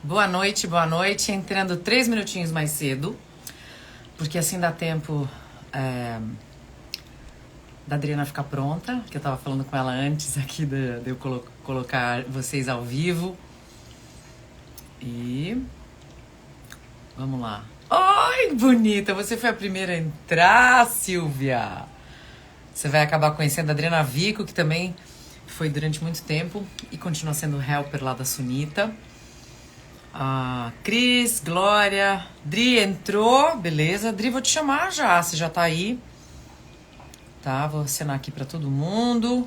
Boa noite, boa noite. Entrando 3 minutinhos mais cedo, porque assim dá tempo da Adriana ficar pronta, que eu tava falando com ela antes aqui de eu colocar vocês ao vivo. E vamos lá. Oi, bonita! Você foi a primeira a entrar, Silvia. Você vai acabar conhecendo a Adriana Vico, que também foi durante muito tempo e continua sendo helper lá da Sunita. Cris, Glória, Dri entrou, beleza. Dri, vou te chamar já, você já tá aí. Tá, vou assinar aqui pra todo mundo.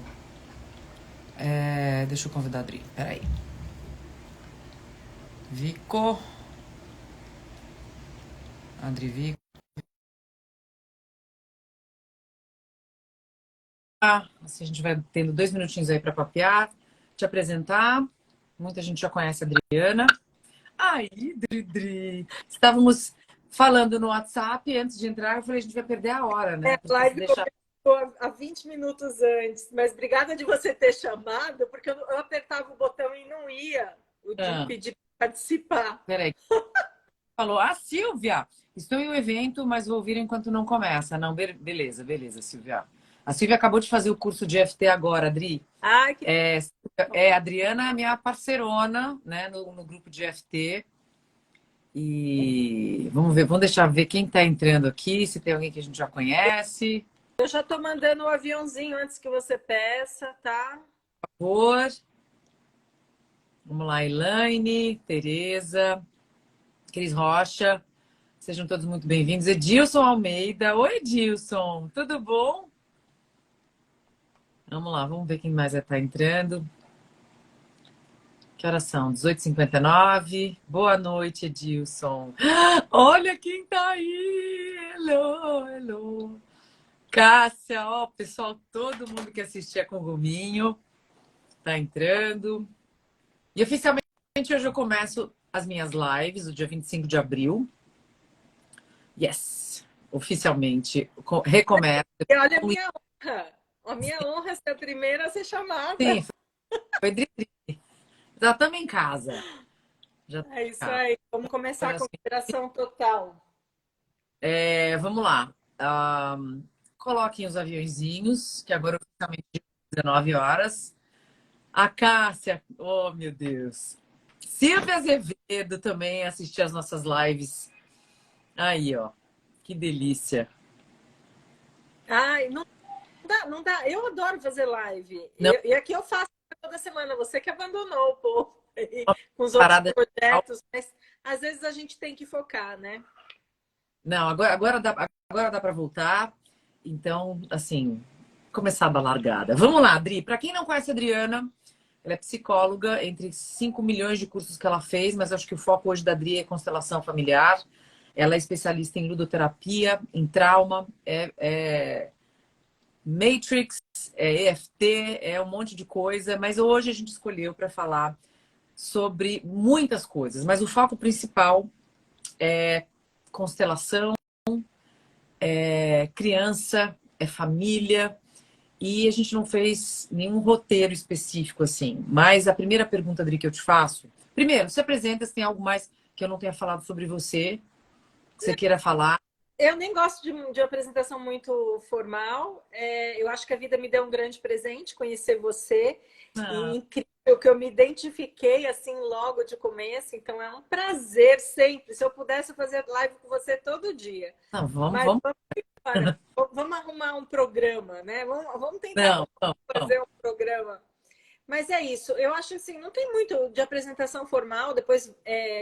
Deixa eu convidar a Dri, peraí. Vico. Adri Vico. Assim a gente vai tendo 2 minutinhos aí pra papear, te apresentar. Muita gente já conhece a Adriana. Aí, Dri. Estávamos falando no WhatsApp antes de entrar, eu falei, a gente vai perder a hora, né? A Porque se live deixar. começou há 20 minutos antes, mas obrigada de você ter chamado, porque eu apertava o botão e não ia, o de Ah, pedir para participar. peraí. Falou, Silvia, estou em um evento, mas vou ouvir enquanto não começa. Não, beleza, Silvia. A Silvia acabou de fazer o curso de FT agora, Adri. Ai, que A Adriana é minha parceirona, né, no grupo de FT. E vamos ver, vamos deixar ver quem está entrando aqui, se tem alguém que a gente já conhece. eu já estou mandando o aviãozinho antes que você peça, tá? Por favor. Vamos lá, Elaine, Tereza, Cris Rocha. Sejam todos muito bem-vindos. Edilson Almeida. Oi, Edilson. Tudo bom? Vamos lá, vamos ver quem mais vai estar entrando. Que horas são? 18h59. Boa noite, Edilson. Olha quem tá aí! Hello, hello. Cássia, ó, pessoal, todo mundo que assistia com o Gominho tá entrando. E oficialmente hoje eu começo as minhas lives, o dia 25 de abril. Yes! Oficialmente recomeço. E olha a minha honra. A minha honra é ser a primeira a ser chamada. Sim, foi Dri. Já estamos em casa. Já estamos É em isso casa. aí. Vamos começar a consideração total. Vamos lá. Coloquem os aviõezinhos, que agora oficialmente é 19 horas. A Cássia, oh meu Deus. Silvia Azevedo também assistiu as nossas lives. Aí, ó. Que delícia. Ai, não dá, não dá. Eu adoro fazer live. Não, E aqui eu faço toda semana. Você que abandonou o povo aí, uma com os outros parada. projetos, mas às vezes a gente tem que focar, né? Não, agora dá para voltar. Então, assim, começar da largada. Vamos lá, Adri. Para quem não conhece a Adriana, ela é psicóloga, entre 5 milhões de cursos que ela fez, mas acho que o foco hoje da Adri é constelação familiar. Ela é especialista em ludoterapia, em trauma, é Matrix, é EFT, é um monte de coisa, mas hoje a gente escolheu para falar sobre muitas coisas, mas o foco principal é constelação, é criança, é família, e a gente não fez nenhum roteiro específico assim. Mas a primeira pergunta, Adri, que eu te faço, primeiro, se apresenta, se tem algo mais que eu não tenha falado sobre você, que você queira falar. Eu nem gosto de apresentação muito formal. Eu acho que a vida me deu um grande presente, conhecer você. E Ah, incrível que eu me identifiquei assim logo de começo. Então é um prazer sempre. Se eu pudesse fazer live com você todo dia. não, vamos, Mas vamos. embora. Vamos arrumar um programa, né? Vamos tentar Não, vamos, vamos. fazer um programa. Mas é isso. Eu acho assim, não tem muito de apresentação formal. Depois,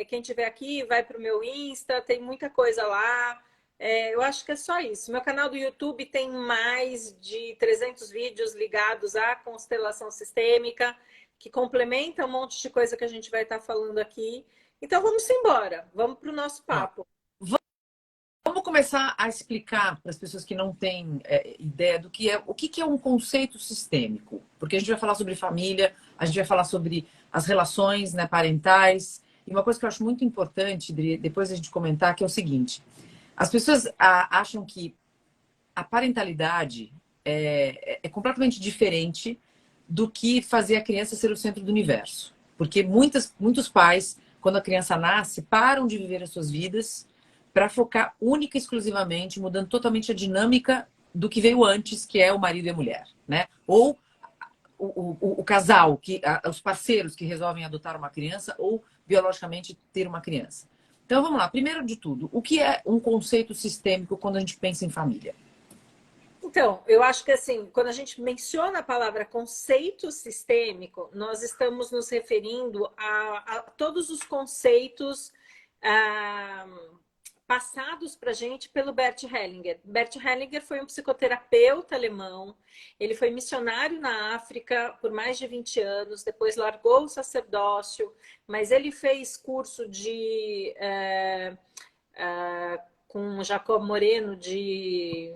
quem tiver aqui vai para o meu Insta, tem muita coisa lá. Eu acho que é só isso. Meu canal do YouTube tem mais de 300 vídeos ligados à constelação sistêmica, que complementa um monte de coisa que a gente vai estar falando aqui. Então vamos embora, vamos para o nosso Ó, papo. vamos começar a explicar para as pessoas que não têm ideia do que é o que é um conceito sistêmico, porque a gente vai falar sobre família, a gente vai falar sobre as relações, né, parentais, e uma coisa que eu acho muito importante, depois a gente comentar, que é o seguinte: as pessoas acham que a parentalidade é completamente diferente do que fazer a criança ser o centro do universo, porque muitos pais quando a criança nasce, param de viver as suas vidas para focar única e exclusivamente, mudando totalmente a dinâmica do que veio antes, que é o marido e a mulher, né? Ou o casal, os parceiros que resolvem adotar uma criança ou biologicamente ter uma criança. Então vamos lá, primeiro de tudo, o que é um conceito sistêmico quando a gente pensa em família? Então, eu acho que assim, quando a gente menciona a palavra conceito sistêmico, nós estamos nos referindo a todos os conceitos ah, passados para a gente pelo Bert Hellinger. Bert Hellinger foi um psicoterapeuta alemão, ele foi missionário na África por mais de 20 anos, depois largou o sacerdócio, mas ele fez curso com Jacob Moreno de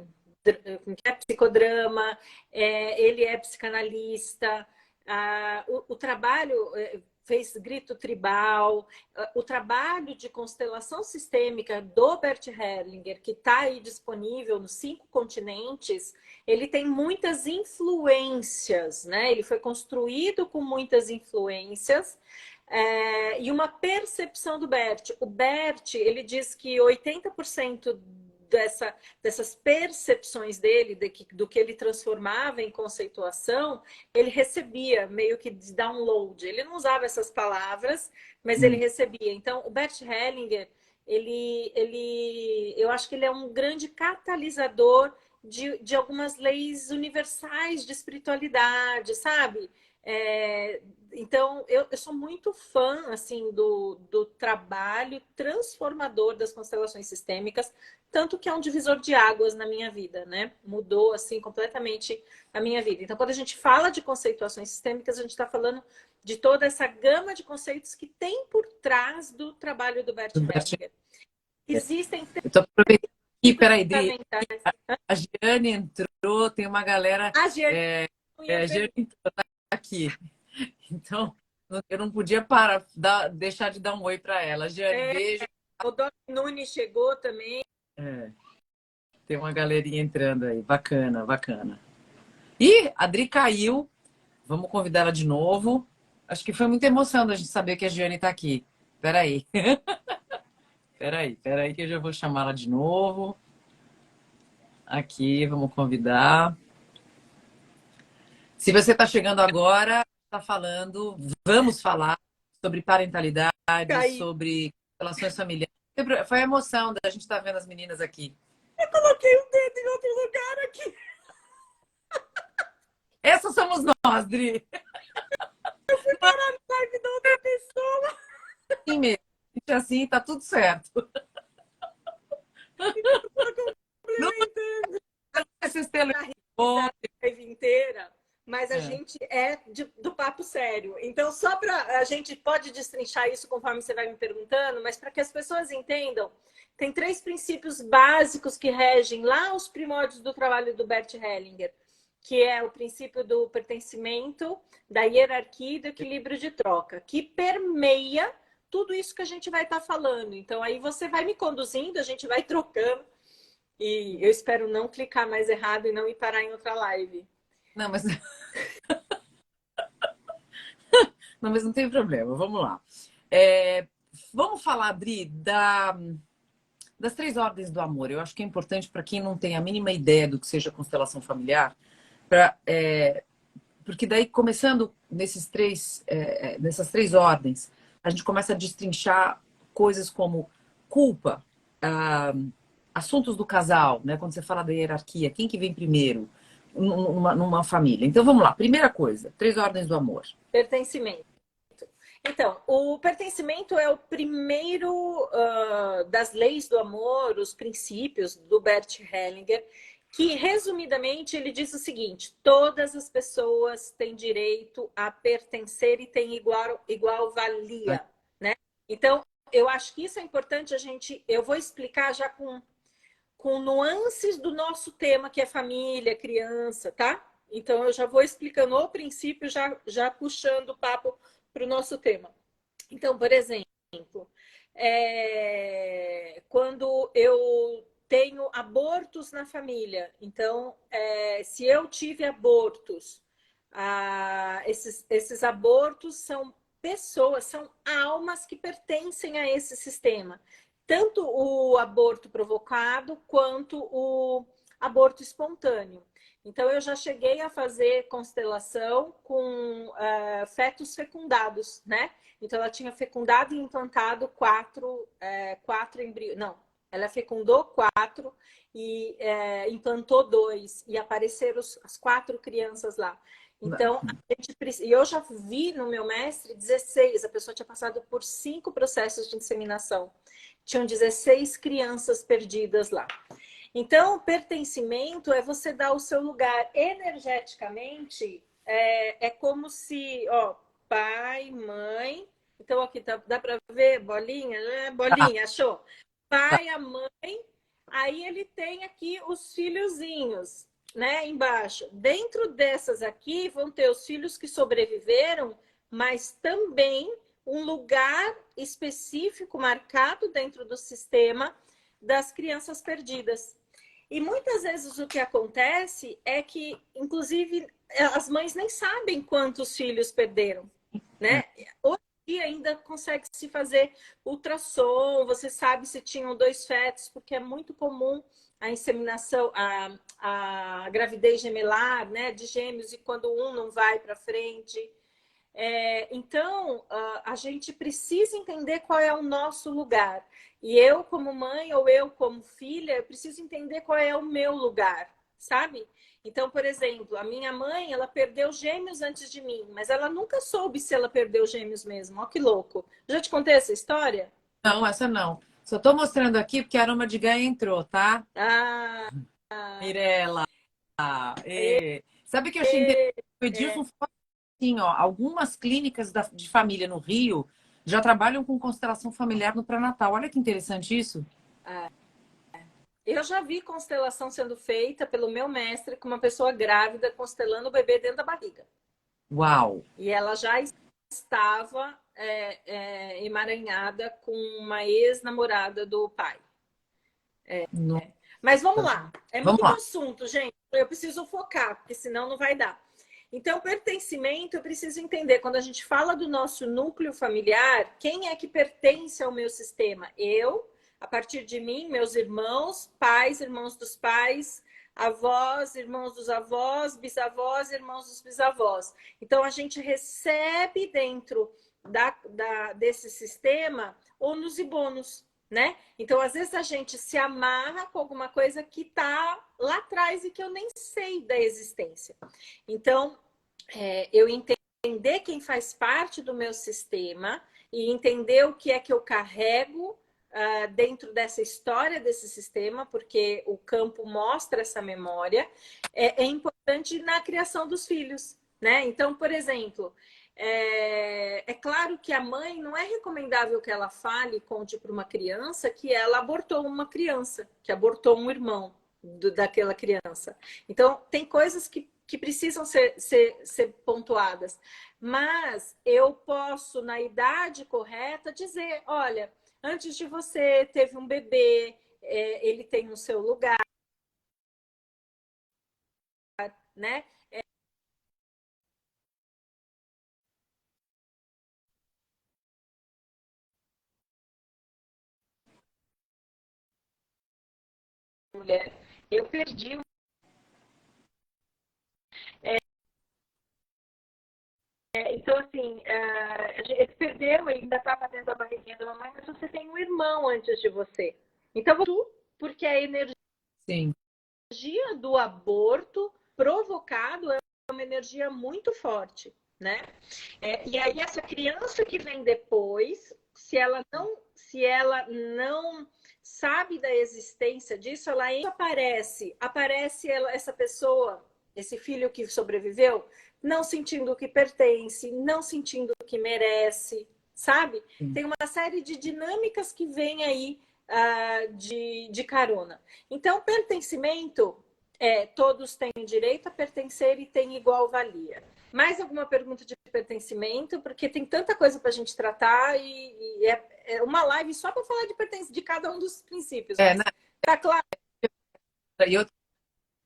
psicodrama, ele é psicanalista, o trabalho fez grito tribal, o trabalho de constelação sistêmica do Bert Hellinger, que está aí disponível nos 5 continentes, ele tem muitas influências, né? Ele foi construído com muitas influências, e uma percepção do Bert. O Bert, ele diz que 80% dessas percepções dele, do que ele transformava em conceituação, ele recebia meio que de download. Ele não usava essas palavras, mas ele recebia. Então, o Bert Hellinger, eu acho que ele é um grande catalisador de algumas leis universais de espiritualidade, sabe? Então, eu sou muito fã assim, do trabalho transformador das constelações sistêmicas, tanto que é um divisor de águas na minha vida, né? Mudou assim completamente a minha vida. Então, quando a gente fala de conceituações sistêmicas, a gente está falando de toda essa gama de conceitos que tem por trás do trabalho do Bert Hellinger. Existem Eu tô aproveitando aqui, peraí, Dri, fundamentais. a Giane entrou, tem uma galera. A Giane, A Giane entrou aqui. Então, eu não podia deixar de dar um oi para ela. Giane, beijo. O Dom Nunes chegou também. Tem uma galerinha entrando aí. Bacana, bacana. E a Adri caiu. Vamos convidar ela de novo. Acho que foi muita emoção da gente saber que a Giane está aqui. Peraí. Peraí, que eu já vou chamá-la de novo. Aqui, vamos convidar. Se você está chegando agora, vamos falar sobre parentalidade, sobre relações familiares. Foi a emoção da gente estar vendo as meninas aqui. Eu coloquei o dedo em outro lugar aqui. Essas somos nós, Dri. Eu fui parar no live da outra pessoa. Sim mesmo. Assim, tá tudo certo. Não esses live inteira, mas a gente do papo sério. Então, só para a gente pode destrinchar isso conforme você vai me perguntando, mas para que as pessoas entendam, tem 3 princípios básicos que regem lá os primórdios do trabalho do Bert Hellinger, que é o princípio do pertencimento, da hierarquia e do equilíbrio de troca, que permeia tudo isso que a gente vai estar falando. Então, aí você vai me conduzindo, a gente vai trocando. E eu espero não clicar mais errado e não ir parar em outra live. Não, mas não, mas não tem problema. Vamos lá. Vamos falar, Adri, das 3 ordens do amor. Eu acho que é importante para quem não tem a mínima ideia do que seja constelação familiar, porque daí, começando nessas 3 ordens, a gente começa a destrinchar coisas como culpa, assuntos do casal, né? Quando você fala da hierarquia, quem que vem primeiro numa família. Então, vamos lá. Primeira coisa, 3 ordens do amor. Pertencimento. Então, o pertencimento é o primeiro das leis do amor, os princípios do Bert Hellinger, que, resumidamente, ele diz o seguinte: todas as pessoas têm direito a pertencer e têm igual valia, né? Então, eu acho que isso é importante eu vou explicar já com nuances do nosso tema, que é família, criança, tá? Então, eu já vou explicando o princípio, já puxando o papo para o nosso tema. Então, por exemplo, quando eu tenho abortos na família, então, se eu tive abortos, esses abortos são pessoas, são almas que pertencem a esse sistema. Tanto o aborto provocado quanto o aborto espontâneo. Então, eu já cheguei a fazer constelação com fetos fecundados, né? Então, ela tinha fecundado e implantado quatro embriões. Não, ela fecundou 4 e implantou 2. E apareceram as 4 crianças lá. Então, eu já vi no meu mestre 16. A pessoa tinha passado por 5 processos de inseminação. Tinham 16 crianças perdidas lá. Então, pertencimento é você dar o seu lugar energeticamente. É como se, ó, pai, mãe. Então, aqui dá para ver bolinha, né? Bolinha, achou? Pai, a mãe. Aí ele tem aqui os filhozinhos, né? Embaixo. Dentro dessas aqui vão ter os filhos que sobreviveram, mas também um lugar específico marcado dentro do sistema das crianças perdidas. E muitas vezes o que acontece é que, inclusive, as mães nem sabem quantos filhos perderam, né? Hoje em dia ainda consegue se fazer ultrassom, você sabe se tinham 2 fetos, porque é muito comum a inseminação, a gravidez gemelar, né, de gêmeos, e quando um não vai para frente. Então, a gente precisa entender qual é o nosso lugar. E eu, como mãe, ou eu, como filha, eu preciso entender qual é o meu lugar, sabe? Então, por exemplo, a minha mãe, ela perdeu gêmeos antes de mim, mas ela nunca soube se ela perdeu gêmeos mesmo. Ó, que louco. Já te contei essa história? Não, essa não. Só tô mostrando aqui porque a Aroma de Gaia entrou, tá? Ah, Mirela. é, Sabe o que eu achei interessante? O é. Edilson falou assim, ó, algumas clínicas de família no Rio já trabalham com constelação familiar no pré-natal. Olha que interessante isso. Eu já vi constelação sendo feita pelo meu mestre com uma pessoa grávida constelando o bebê dentro da barriga. Uau! E ela já estava emaranhada com uma ex-namorada do pai. Nossa. Mas vamos lá. É Vamos muito lá. assunto, gente. Eu preciso focar, porque senão não vai dar. Então, pertencimento, eu preciso entender. Quando a gente fala do nosso núcleo familiar, quem é que pertence ao meu sistema? Eu, a partir de mim, meus irmãos, pais, irmãos dos pais, avós, irmãos dos avós, bisavós, irmãos dos bisavós. Então, a gente recebe dentro desse sistema ônus e bônus, né? Então, às vezes a gente se amarra com alguma coisa que está lá atrás e que eu nem sei da existência. Então, eu entender quem faz parte do meu sistema e entender o que é que eu carrego dentro dessa história desse sistema, porque o campo mostra essa memória, é importante na criação dos filhos, né? Então, por exemplo, é claro que a mãe não é recomendável que ela fale e conte para uma criança que ela abortou uma criança, que abortou um irmão daquela criança. Então, tem coisas que precisam ser pontuadas. Mas eu posso, na idade correta, dizer: olha, antes de você teve um bebê, ele tem o seu lugar, né? Mulher, eu perdi. Então, assim, ele perdeu, ele ainda estava dentro da barriguinha da mamãe, mas você tem um irmão antes de você. Então, porque a energia Sim. do aborto provocado é uma energia muito forte, né? E aí essa criança que vem depois, se ela não sabe da existência disso, ela aparece essa pessoa, esse filho que sobreviveu, não sentindo que pertence, não sentindo que merece, sabe? Sim. Tem uma série de dinâmicas que vem aí de carona. Então, pertencimento, todos têm direito a pertencer e têm igual valia. Mais alguma pergunta de pertencimento? Porque tem tanta coisa para a gente tratar e é uma live só para falar de pertencimento de cada um dos princípios. Né? Tá claro?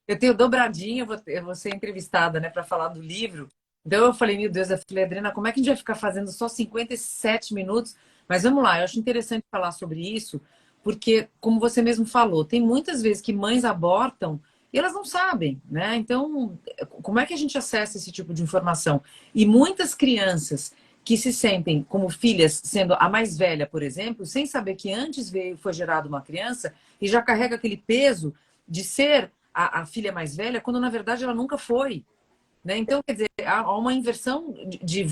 Eu tenho dobradinha, eu vou ser entrevistada, né, para falar do livro. Então eu falei, meu Deus, eu falei, Adriana, como é que a gente vai ficar fazendo só 57 minutos? Mas vamos lá, eu acho interessante falar sobre isso, porque, como você mesmo falou, tem muitas vezes que mães abortam e elas não sabem, né? Então, como é que a gente acessa esse tipo de informação? E muitas crianças que se sentem como filhas, sendo a mais velha, por exemplo, sem saber que antes foi gerada uma criança e já carrega aquele peso de ser a filha mais velha, quando na verdade ela nunca foi. Né? Então, quer dizer, há uma inversão de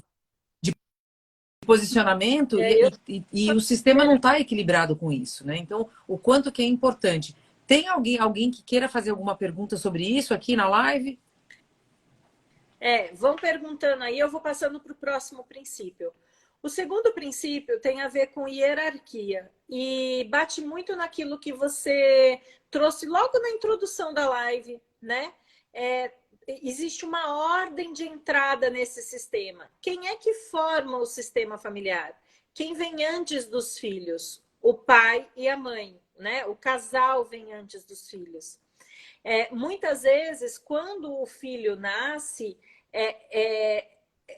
posicionamento É, eu e o sistema não está equilibrado com isso. Né? Então, o quanto que é importante. Tem alguém que queira fazer alguma pergunta sobre isso aqui na live? vão perguntando aí, eu vou passando para o próximo princípio. O segundo princípio tem a ver com hierarquia e bate muito naquilo que você trouxe logo na introdução da live, né? Existe uma ordem de entrada nesse sistema. Quem é que forma o sistema familiar? Quem vem antes dos filhos? O pai e a mãe, né? O casal vem antes dos filhos. Muitas vezes, quando o filho nasce, é,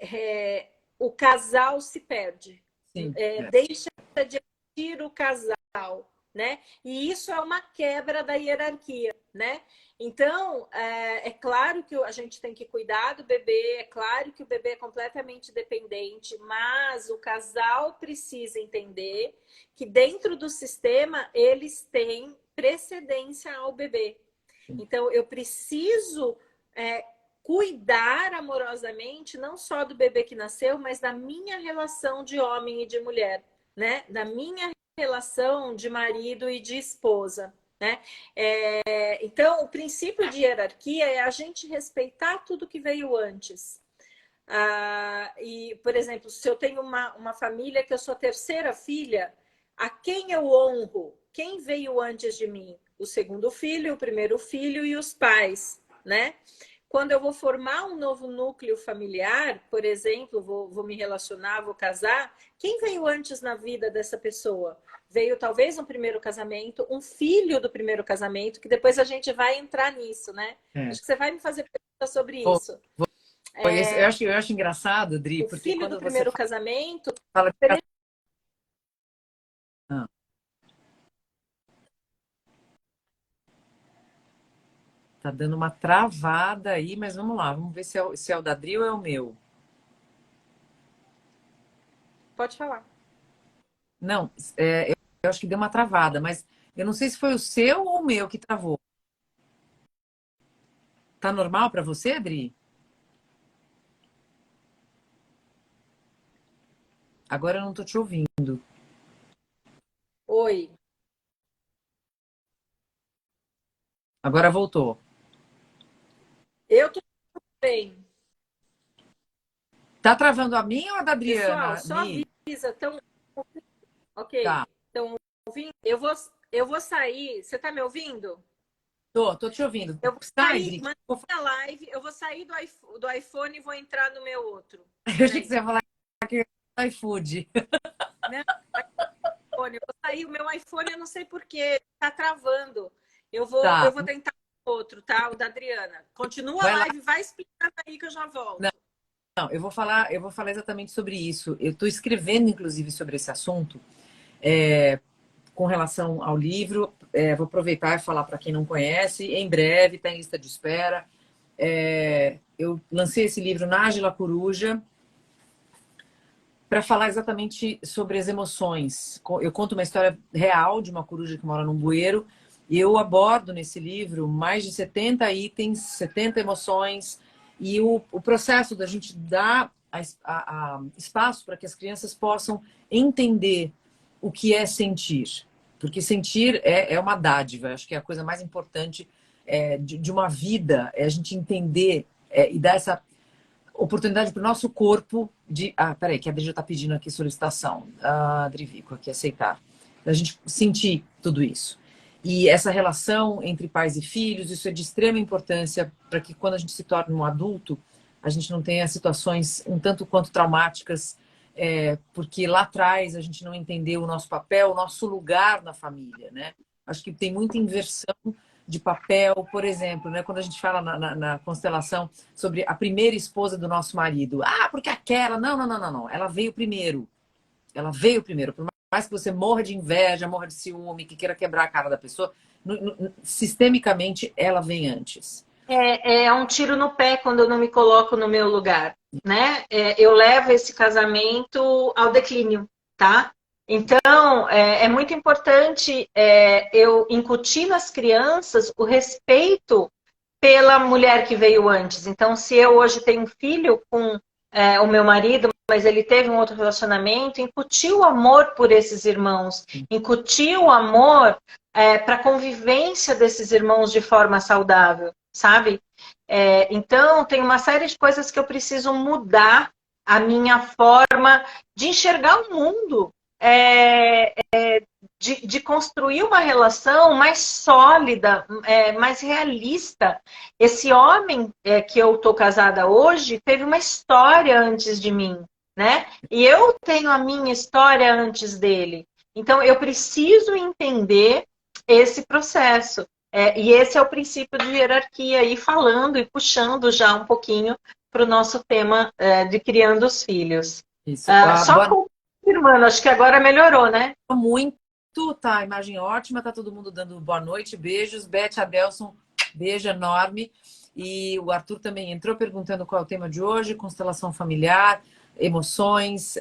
é, o casal se perde, Sim. deixa de existir o casal, né? E isso é uma quebra da hierarquia, né? Então, é claro que a gente tem que cuidar do bebê, é claro que o bebê é completamente dependente, mas o casal precisa entender que dentro do sistema eles têm precedência ao bebê. Então, eu preciso cuidar amorosamente, não só do bebê que nasceu, mas da minha relação de homem e de mulher, né? Da minha relação de marido e de esposa, né? Então, o princípio de hierarquia é a gente respeitar tudo que veio antes. E, por exemplo, se eu tenho uma família que eu sou a terceira filha, a quem eu honro? Quem veio antes de mim? O segundo filho, o primeiro filho e os pais, né? Quando eu vou formar um novo núcleo familiar, por exemplo, vou me relacionar, vou casar, quem veio antes na vida dessa pessoa? Veio talvez um primeiro casamento, um filho do primeiro casamento, que depois a gente vai entrar nisso, né? É. Acho que você vai me fazer perguntas sobre Pô, isso. eu acho engraçado, Dri, O porque filho do quando você primeiro casamento. fala de ah, tá dando uma travada aí, mas vamos lá, vamos ver se é o da Dri ou é o meu. Pode falar. Não, eu acho que deu uma travada, mas eu não sei se foi o seu ou o meu que travou. Tá normal para você, Adri? Agora eu não tô te ouvindo. Oi. Agora voltou. Eu tô bem. Tá travando a minha ou a da Pessoal, Adriana? só Mi? avisa. Então, Tá. ok. Então, ouvindo? Eu vou sair. Você tá me ouvindo? Tô te ouvindo. Eu vou Sai, sair, Adri. mandei a live, eu vou sair do iPhone e vou entrar no meu outro. Eu achei que você Peraí. ia falar que é iFood. Não, iPhone. Eu vou sair, o meu iPhone, eu não sei porquê, tá travando. Eu vou, Tá. eu vou tentar outro, tá? O da Adriana. Continua a Vai lá. live, vai explicando aí que eu já Não, volto. não, eu vou falar exatamente sobre isso. Eu estou escrevendo, inclusive, sobre esse assunto, com relação ao livro. Vou aproveitar e falar para quem não conhece. Em breve, está em lista de espera. Eu lancei esse livro na Ágila Coruja para falar exatamente sobre as emoções. Eu conto uma história real de uma coruja que mora num bueiro e eu abordo nesse livro mais de 70 itens, 70 emoções e o processo da gente dar espaço para que as crianças possam entender o que é sentir. Porque sentir é uma dádiva, acho que é a coisa mais importante de uma vida, é a gente entender e dar essa oportunidade para o nosso corpo de. Ah, peraí, que a Adri já está pedindo aqui solicitação. A Adrivico aqui, aceitar. A gente sentir tudo isso. E essa relação entre pais e filhos, isso é de extrema importância para que quando a gente se torne um adulto, a gente não tenha situações um tanto quanto traumáticas, porque lá atrás a gente não entendeu o nosso papel, o nosso lugar na família, né? Acho que tem muita inversão de papel, por exemplo, né? Quando a gente fala na constelação sobre a primeira esposa do nosso marido. Ah, porque aquela. Não, não, não, não, não. Ela veio primeiro. Ela veio primeiro. Por mais que você morra de inveja, morra de ciúme, que queira quebrar a cara da pessoa, sistemicamente ela vem antes. É um tiro no pé quando eu não me coloco no meu lugar, né? Eu levo esse casamento ao declínio, tá? Então, é muito importante eu incutir nas crianças o respeito pela mulher que veio antes. Então, se eu hoje tenho um filho com o meu marido, mas ele teve um outro relacionamento, incutir o amor por esses irmãos, incutir o amor para a convivência desses irmãos de forma saudável, sabe? Então, tem uma série de coisas que eu preciso mudar a minha forma de enxergar o mundo. De construir uma relação mais sólida, mais realista. Esse homem que eu estou casada hoje teve uma história antes de mim, né? E eu tenho a minha história antes dele. Então, eu preciso entender esse processo. E esse é o princípio de hierarquia, aí falando e puxando já um pouquinho para o nosso tema de criando os filhos. Isso. Só confirmando, acho que agora melhorou, né? Muito, tá, a imagem ótima, tá todo mundo dando boa noite, beijos. Beth Adelson, beijo enorme. E o Arthur também entrou perguntando qual é o tema de hoje, constelação familiar, emoções,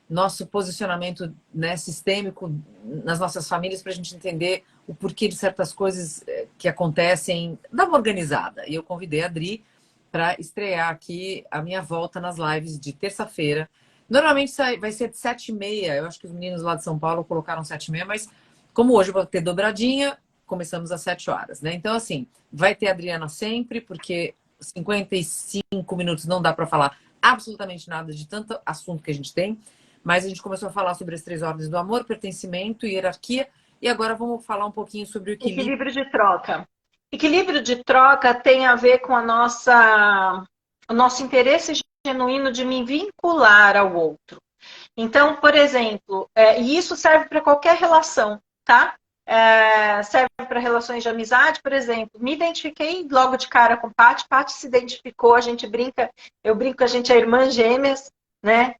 nosso posicionamento, né, sistêmico nas nossas famílias para a gente entender o porquê de certas coisas que acontecem, dá uma organizada. E eu convidei a Adri para estrear aqui a minha volta nas lives de terça-feira. Normalmente vai ser de 7h30. Eu acho que os meninos lá de São Paulo colocaram 7h30, mas como hoje eu vou ter dobradinha, começamos às 7 horas, né? Então, assim, vai ter a Adriana sempre, porque 55 minutos não dá para falar absolutamente nada de tanto assunto que a gente tem. Mas a gente começou a falar sobre as 3 ordens do amor, pertencimento e hierarquia. E agora vamos falar um pouquinho sobre o equilíbrio. Equilíbrio de troca. Equilíbrio de troca tem a ver com o nosso interesse genuíno de me vincular ao outro. Então, por exemplo, e isso serve para qualquer relação, tá? Serve para relações de amizade, por exemplo. Me identifiquei logo de cara com Paty. Paty se identificou, a gente brinca, eu brinco que a gente é irmã gêmeas, né?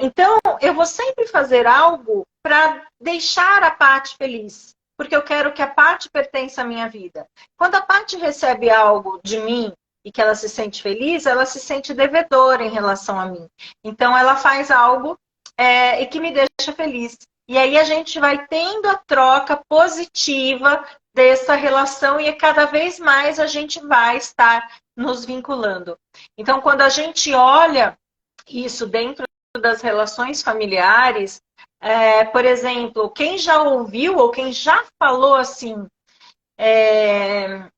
Então, eu vou sempre fazer algo para deixar a Paty feliz, porque eu quero que a Paty pertença à minha vida. Quando a Paty recebe algo de mim e que ela se sente feliz, ela se sente devedora em relação a mim. Então, ela faz algo e que me deixa feliz. E aí a gente vai tendo a troca positiva dessa relação e cada vez mais a gente vai estar nos vinculando. Então, quando a gente olha isso dentro das relações familiares, por exemplo, quem já ouviu ou quem já falou assim,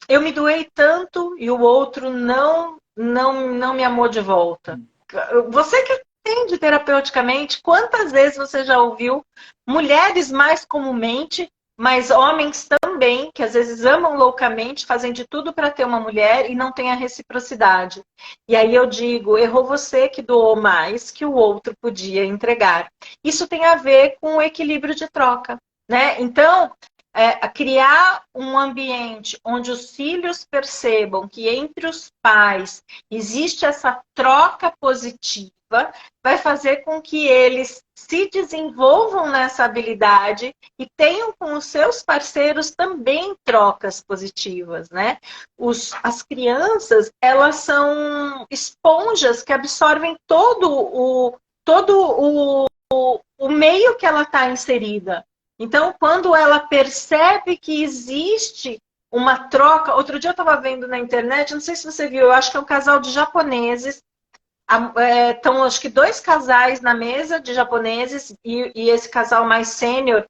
eu me doei tanto e o outro não me amou de volta. Você que atende terapeuticamente, quantas vezes você já ouviu mulheres mais comumente, mas homens também, que às vezes amam loucamente, fazem de tudo para ter uma mulher e não tem a reciprocidade. E aí eu digo, errou você que doou mais que o outro podia entregar. Isso tem a ver com o equilíbrio de troca, né? Então, criar um ambiente onde os filhos percebam que entre os pais existe essa troca positiva, vai fazer com que eles se desenvolvam nessa habilidade e tenham com os seus parceiros também trocas positivas, né? As crianças, elas são esponjas que absorvem todo o meio que ela está inserida. Então, quando ela percebe que existe uma troca... Outro dia eu estava vendo na internet, não sei se você viu, eu acho que é um casal de japoneses. Estão, acho que 2 casais na mesa de japoneses e esse casal mais sênior,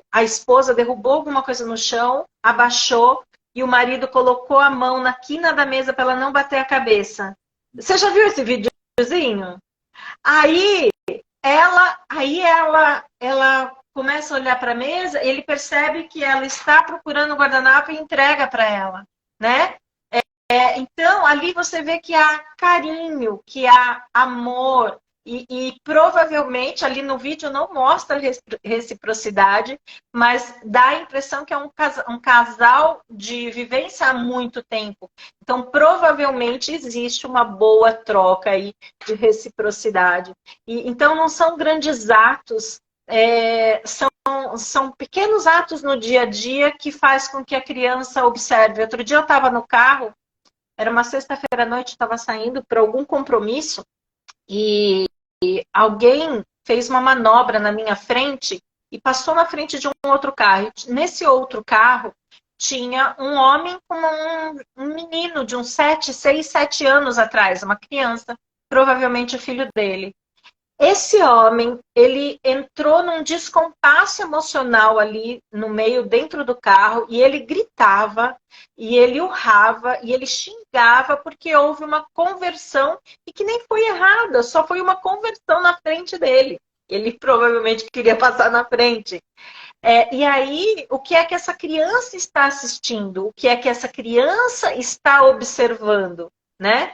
a esposa derrubou alguma coisa no chão, abaixou e o marido colocou a mão na quina da mesa para ela não bater a cabeça. Você já viu esse videozinho? Aí ela começa a olhar para a mesa, ele percebe que ela está procurando o guardanapo e entrega para ela, né? Então, ali você vê que há carinho, que há amor. E provavelmente ali no vídeo não mostra reciprocidade, mas dá a impressão que é um casal de vivência há muito tempo. Então, provavelmente existe uma boa troca aí de reciprocidade. Então, não são grandes atos, são pequenos atos no dia a dia que faz com que a criança observe. Outro dia eu estava no carro, era uma sexta-feira à noite, estava saindo para algum compromisso e alguém fez uma manobra na minha frente e passou na frente de um outro carro. Nesse outro carro tinha um homem com um menino de uns 7, 6, 7 anos atrás, uma criança, provavelmente o filho dele. Esse homem, ele entrou num descompasso emocional ali no meio, dentro do carro, e ele gritava, e ele urrava, e ele xingava, porque houve uma conversão, e que nem foi errada, só foi uma conversão na frente dele. Ele provavelmente queria passar na frente. E aí, o que é que essa criança está assistindo? O que é que essa criança está observando, né?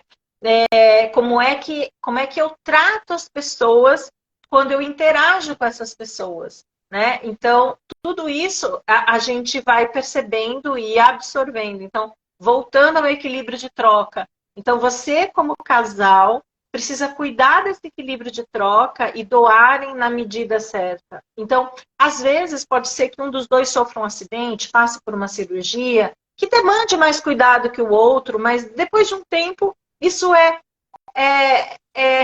Como é que eu trato as pessoas quando eu interajo com essas pessoas, né? Então, tudo isso a gente vai percebendo e absorvendo. Então, voltando ao equilíbrio de troca. Então, você, como casal, precisa cuidar desse equilíbrio de troca e doarem na medida certa. Então, às vezes, pode ser que um dos dois sofra um acidente, passe por uma cirurgia, que demande mais cuidado que o outro, mas depois de um tempo, isso é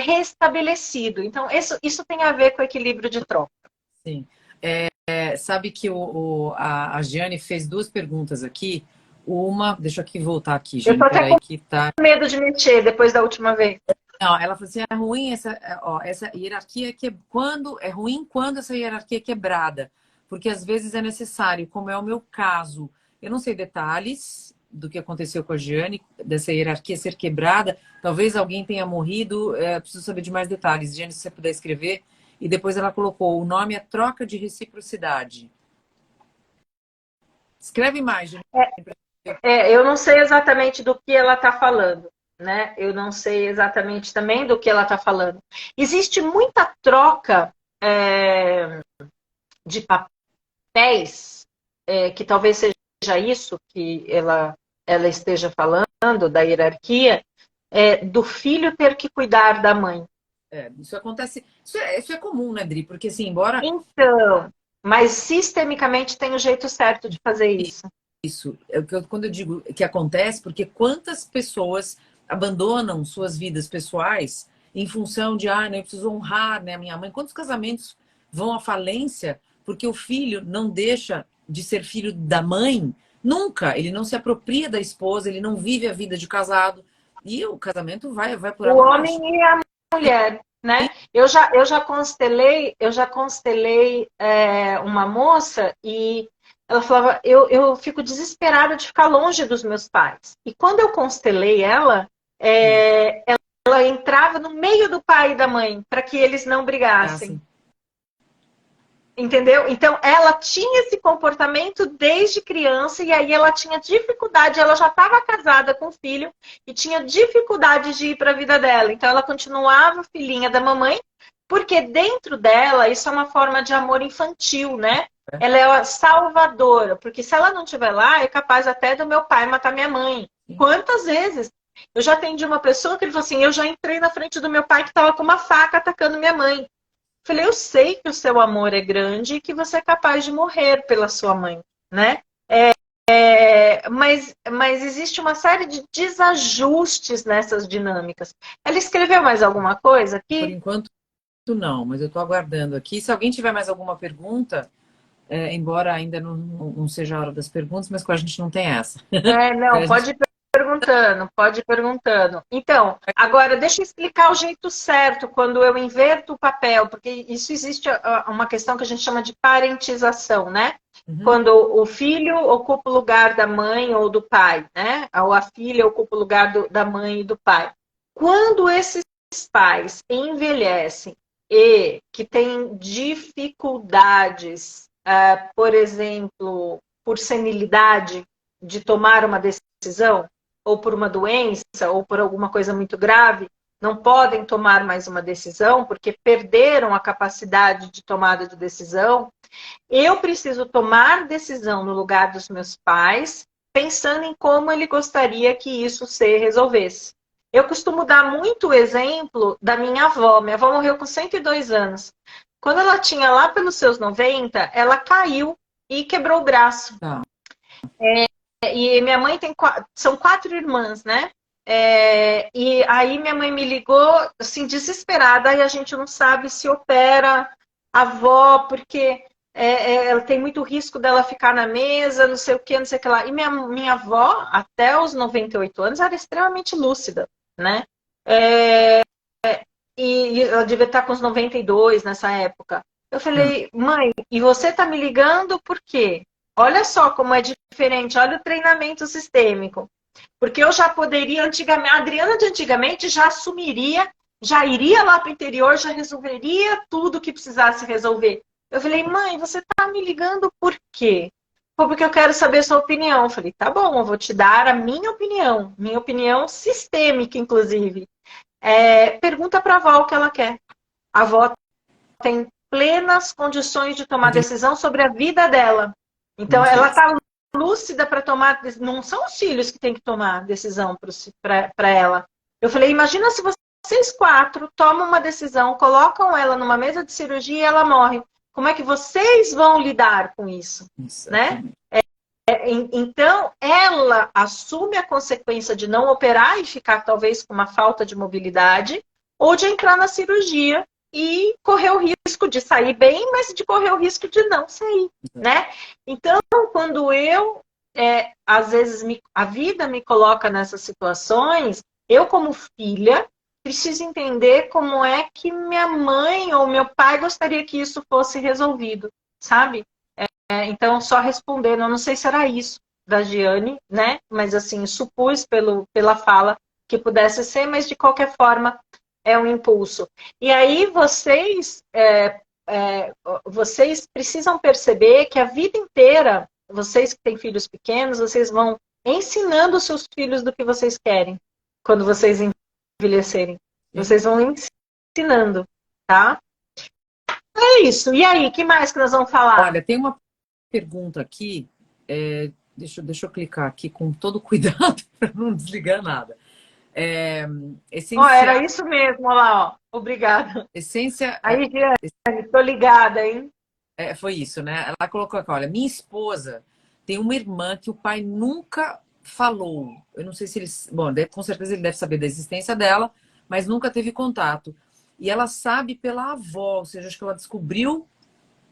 restabelecido. Então, isso tem a ver com o equilíbrio de troca. Sim. Sabe que a Giane fez duas perguntas aqui. Uma, deixa eu aqui voltar aqui, Giane. Eu tô até Peraí, que tá. com medo de mexer depois da última vez. Não, ela falou assim: é ruim essa hierarquia quando é ruim quando essa hierarquia é quebrada, porque às vezes é necessário, como é o meu caso. Eu não sei detalhes do que aconteceu com a Giane, dessa hierarquia ser quebrada. Talvez alguém tenha morrido, preciso saber de mais detalhes. Giane, se você puder escrever. E depois ela colocou: o nome é troca de reciprocidade. Escreve mais, Giane. Eu não sei exatamente do que ela está falando, né? Eu não sei exatamente também do que ela está falando. Existe muita troca de papéis, que talvez seja isso que ela esteja falando, da hierarquia, do filho ter que cuidar da mãe. Isso acontece. Isso é comum, né, Dri? Porque, assim, embora. Então, mas sistemicamente tem o jeito certo de fazer isso. Isso, quando eu digo que acontece, porque quantas pessoas abandonam suas vidas pessoais em função de, né, eu preciso honrar, né, a minha mãe. Quantos casamentos vão à falência porque o filho não deixa de ser filho da mãe? Nunca, ele não se apropria da esposa, ele não vive a vida de casado e o casamento vai por O água abaixo. homem e a mulher, né? Eu já constelei uma moça e ela falava, eu fico desesperada de ficar longe dos meus pais. E quando eu constelei ela entrava no meio do pai e da mãe para que eles não brigassem. Entendeu? Então, ela tinha esse comportamento desde criança e aí ela tinha dificuldade, ela já estava casada com o filho e tinha dificuldade de ir para a vida dela. Então, ela continuava filhinha da mamãe, porque dentro dela, isso é uma forma de amor infantil, né? Ela é a salvadora, porque se ela não estiver lá, é capaz até do meu pai matar minha mãe. Quantas vezes? Eu já atendi uma pessoa que ele falou assim, eu já entrei na frente do meu pai que estava com uma faca atacando minha mãe. Falei, eu sei que o seu amor é grande e que você é capaz de morrer pela sua mãe, né? Mas existe uma série de desajustes nessas dinâmicas. Ela escreveu mais alguma coisa aqui? Por enquanto, não, mas eu estou aguardando aqui. Se alguém tiver mais alguma pergunta, embora ainda não seja a hora das perguntas, mas com a gente não tem essa. Não, pode ir perguntando. Então, agora deixa eu explicar o jeito certo quando eu inverto o papel, porque isso existe uma questão que a gente chama de parentização, né? Uhum. Quando o filho ocupa o lugar da mãe ou do pai, né? Ou a filha ocupa o lugar da mãe e do pai. Quando esses pais envelhecem e que têm dificuldades, por exemplo, por senilidade, de tomar uma decisão, ou por uma doença, ou por alguma coisa muito grave, não podem tomar mais uma decisão, porque perderam a capacidade de tomada de decisão. Eu preciso tomar decisão no lugar dos meus pais, pensando em como ele gostaria que isso se resolvesse. Eu costumo dar muito o exemplo da minha avó. Minha avó morreu com 102 anos. Quando ela tinha lá pelos seus 90, ela caiu e quebrou o braço. Tá. E minha mãe são 4 irmãs, né? E aí minha mãe me ligou, assim, desesperada, e a gente não sabe se opera a avó, porque ela tem muito risco dela ficar na mesa, não sei o que, não sei o que lá. E minha avó, até os 98 anos, era extremamente lúcida, né? E ela devia estar com uns 92 nessa época. Eu falei, mãe, e você tá me ligando por quê? Olha só como é diferente, olha o treinamento sistêmico. Porque eu já poderia, antigamente, a Adriana de antigamente já assumiria, já iria lá para o interior, já resolveria tudo que precisasse resolver. Eu falei, mãe, você tá me ligando por quê? Pô, porque eu quero saber a sua opinião. Eu falei, tá bom, eu vou te dar a minha opinião sistêmica, inclusive. Pergunta para a avó o que ela quer. A avó tem plenas condições de tomar decisão sobre a vida dela. Então, ela está lúcida para tomar. Não são os filhos que têm que tomar decisão para ela. Eu falei, imagina se vocês 4 tomam uma decisão, colocam ela numa mesa de cirurgia e ela morre. Como é que vocês vão lidar com isso? Né? Então, ela assume a consequência de não operar e ficar talvez com uma falta de mobilidade, ou de entrar na cirurgia e correr o risco de sair bem, mas de correr o risco de não sair, né? Então, quando às vezes, a vida me coloca nessas situações, eu como filha, preciso entender como é que minha mãe ou meu pai gostaria que isso fosse resolvido, sabe? Então, só respondendo, eu não sei se era isso da Giane, né? Mas assim, supus pela fala que pudesse ser, mas de qualquer forma é um impulso. E aí vocês precisam perceber que a vida inteira, vocês que têm filhos pequenos, vocês vão ensinando os seus filhos do que vocês querem quando vocês envelhecerem. Vocês vão ensinando, tá? É isso. E aí, o que mais que nós vamos falar? Olha, tem uma pergunta aqui, deixa eu clicar aqui com todo cuidado para não desligar nada. Era isso mesmo, olha lá, ó. Obrigada. Essência. Aí, Giane, tô ligada, hein? Foi isso, né? Ela colocou aqui, olha, minha esposa tem uma irmã que o pai nunca falou. Eu não sei se eles. Bom, com certeza ele deve saber da existência dela, mas nunca teve contato. E ela sabe pela avó, ou seja, acho que ela descobriu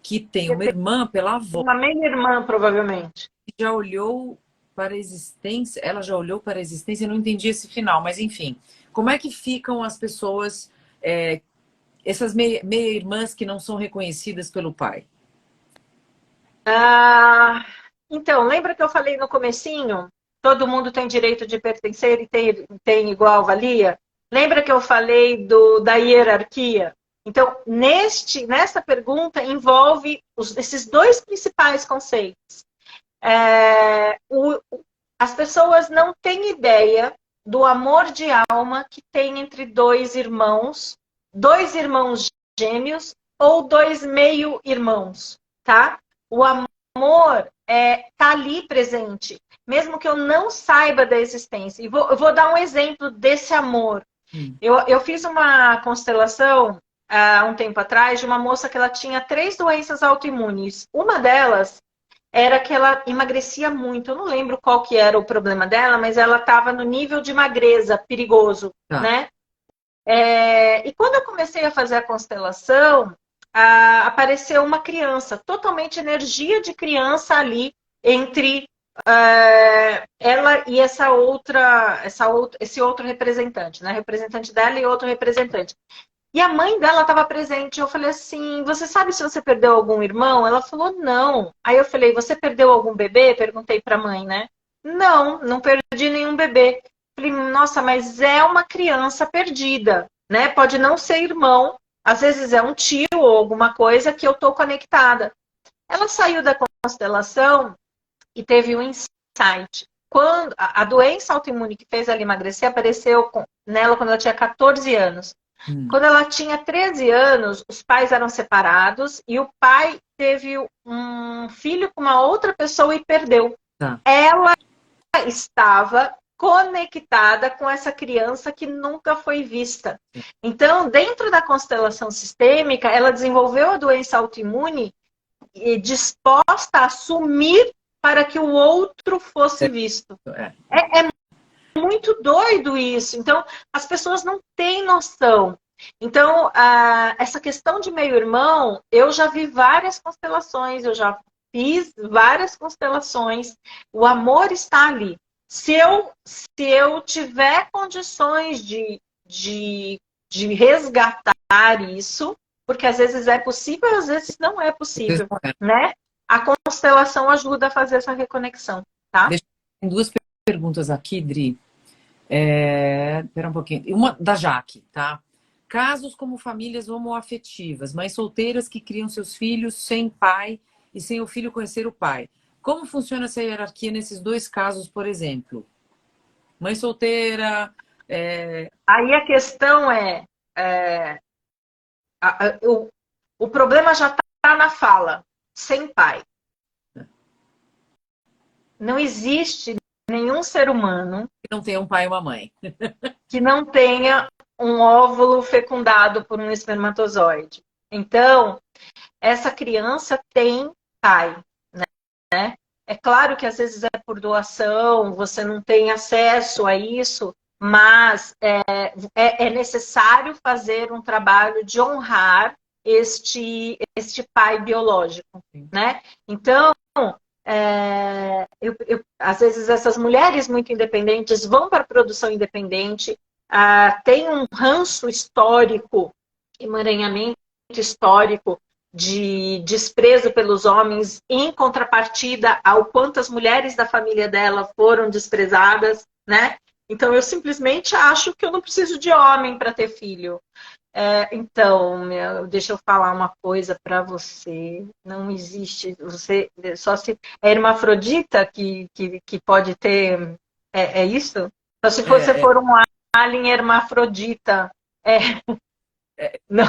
que tem uma irmã pela avó. Uma meia-irmã, provavelmente. Já olhou para a existência, ela já olhou para a existência, eu não entendi esse final, mas enfim. Como é que ficam as pessoas, essas meia-irmãs que não são reconhecidas pelo pai? Então, lembra que eu falei no comecinho? Todo mundo tem direito de pertencer e tem igual valia? Lembra que eu falei da hierarquia? Então, nessa pergunta, envolve esses 2 principais conceitos. As pessoas não têm ideia do amor de alma que tem entre 2 irmãos gêmeos ou 2 meio-irmãos, tá? O amor tá ali presente, mesmo que eu não saiba da existência. E eu vou dar um exemplo desse amor. Eu fiz uma constelação há um tempo atrás de uma moça que ela tinha 3 doenças autoimunes. Uma delas era que ela emagrecia muito. Eu não lembro qual que era o problema dela, mas ela estava no nível de magreza perigoso, né? E quando eu comecei a fazer a constelação, apareceu uma criança, totalmente energia de criança ali entre ela e esse outro representante, né? Representante dela e outro representante. E a mãe dela estava presente. Eu falei assim, você sabe se você perdeu algum irmão? Ela falou, não. Aí eu falei, você perdeu algum bebê? Perguntei para a mãe, né? Não perdi nenhum bebê. Falei, nossa, mas é uma criança perdida, né? Pode não ser irmão, às vezes é um tio ou alguma coisa que eu tô conectada. Ela saiu da constelação e teve um insight. quando a doença autoimune que fez ela emagrecer apareceu nela quando ela tinha 14 anos. Quando ela tinha 13 anos, os pais eram separados e o pai teve um filho com uma outra pessoa e perdeu. Tá. Ela estava conectada com essa criança que nunca foi vista. Então, dentro da constelação sistêmica, ela desenvolveu a doença autoimune e disposta a assumir para que o outro fosse visto. É muito doido isso. Então, as pessoas não têm noção. Então, essa questão de meio-irmão, eu já vi várias constelações, eu já fiz várias constelações. O amor está ali. Se eu tiver condições de resgatar isso, porque às vezes é possível, às vezes não é possível, né? A constelação ajuda a fazer essa reconexão, tá? Tem duas perguntas aqui, Dri. Espera um pouquinho. Uma da Jaque, tá? Casos como famílias homoafetivas, mães solteiras que criam seus filhos sem pai e sem o filho conhecer o pai. Como funciona essa hierarquia nesses dois casos, por exemplo? Mãe solteira... Aí a questão o problema já está na fala, sem pai. Não existe nenhum ser humano que não tenha um pai e uma mãe. Que não tenha um óvulo fecundado por um espermatozoide. Então, essa criança tem pai, né? É claro que às vezes é por doação, você não tem acesso a isso, mas é necessário fazer um trabalho de honrar este pai biológico, né? Então, às vezes essas mulheres muito independentes vão para a produção independente, tem um ranço histórico, emaranhamento histórico de desprezo pelos homens, em contrapartida ao quanto as mulheres da família dela foram desprezadas, né? Então eu simplesmente acho que eu não preciso de homem para ter filho. Então, deixa eu falar uma coisa para você. Não existe, você só se é hermafrodita que pode ter, é isso? Só se você for um alien hermafrodita. Não.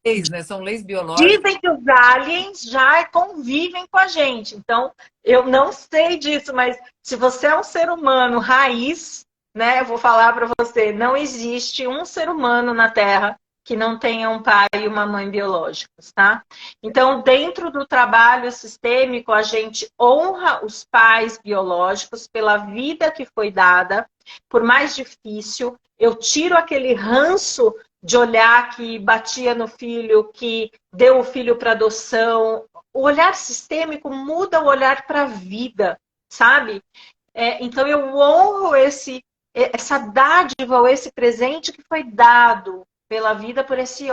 Leis, né? São leis biológicas. Dizem que os aliens já convivem com a gente. Então, eu não sei disso, mas se você é um ser humano raiz, né, eu vou falar para você, não existe um ser humano na Terra que não tenha um pai e uma mãe biológicos, tá? Então, dentro do trabalho sistêmico, a gente honra os pais biológicos pela vida que foi dada, por mais difícil. Eu tiro aquele ranço de olhar que batia no filho, que deu o filho para adoção. O olhar sistêmico muda o olhar para a vida, sabe? Então eu honro essa dádiva, ou esse presente que foi dado pela vida por esse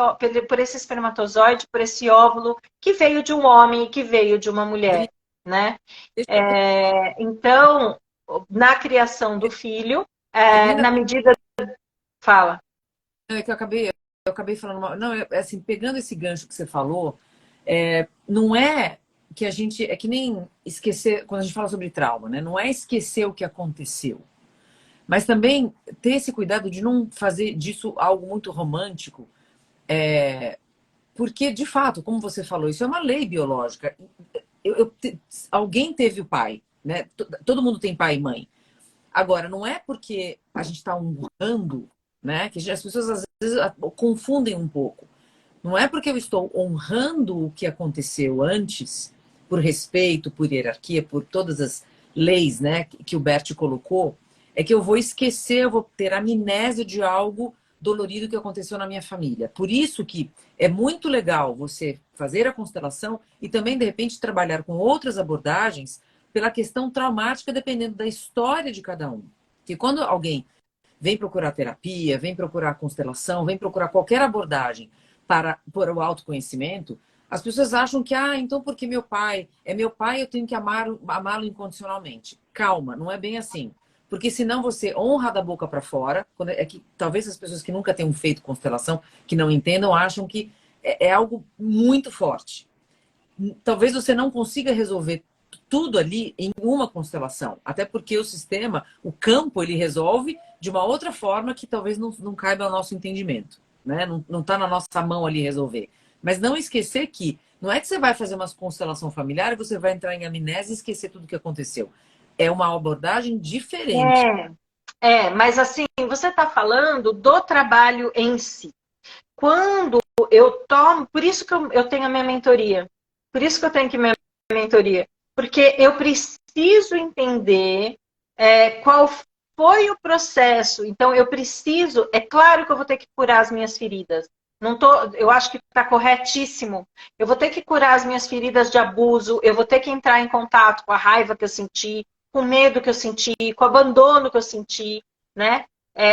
espermatozoide, por esse óvulo que veio de um homem e que veio de uma mulher, né? Então, na criação do filho, na medida... Fala. É que eu acabei falando... Não, assim, pegando esse gancho que você falou, não é que a gente... É que nem esquecer... Quando a gente fala sobre trauma, né? Não é esquecer o que aconteceu. Mas também ter esse cuidado de não fazer disso algo muito romântico. Porque, de fato, como você falou, isso é uma lei biológica. Alguém teve o pai, né? Todo mundo tem pai e mãe. Agora, não é porque a gente está honrando, né? Que as pessoas às vezes confundem um pouco. Não é porque eu estou honrando o que aconteceu antes, por respeito, por hierarquia, por todas as leis, né, que o Bert colocou, é que eu vou esquecer, eu vou ter amnésia de algo dolorido que aconteceu na minha família. Por isso que é muito legal você fazer a constelação e também, de repente, trabalhar com outras abordagens pela questão traumática, dependendo da história de cada um. Porque quando alguém vem procurar terapia, vem procurar constelação, vem procurar qualquer abordagem por o autoconhecimento, as pessoas acham que, então porque meu pai é meu pai, eu tenho que amá-lo incondicionalmente. Calma, não é bem assim. Porque senão você honra da boca para fora, que talvez as pessoas que nunca tenham feito constelação, que não entendam, acham que é algo muito forte. Talvez você não consiga resolver tudo ali em uma constelação. Até porque o sistema, o campo, ele resolve de uma outra forma que talvez não caiba ao nosso entendimento, né? Não está na nossa mão ali resolver. Mas não esquecer que não é que você vai fazer uma constelação familiar e você vai entrar em amnésia e esquecer tudo que aconteceu. É uma abordagem diferente. Mas assim, você está falando do trabalho em si. Quando eu tomo, por isso que eu tenho a minha mentoria. Por isso que eu tenho que minha mentoria. Porque eu preciso entender qual foi o processo. Então, eu preciso, é claro que eu vou ter que curar as minhas feridas. Eu acho que está corretíssimo. Eu vou ter que curar as minhas feridas de abuso, eu vou ter que entrar em contato com a raiva que eu senti, com o medo que eu senti, com o abandono que eu senti, né?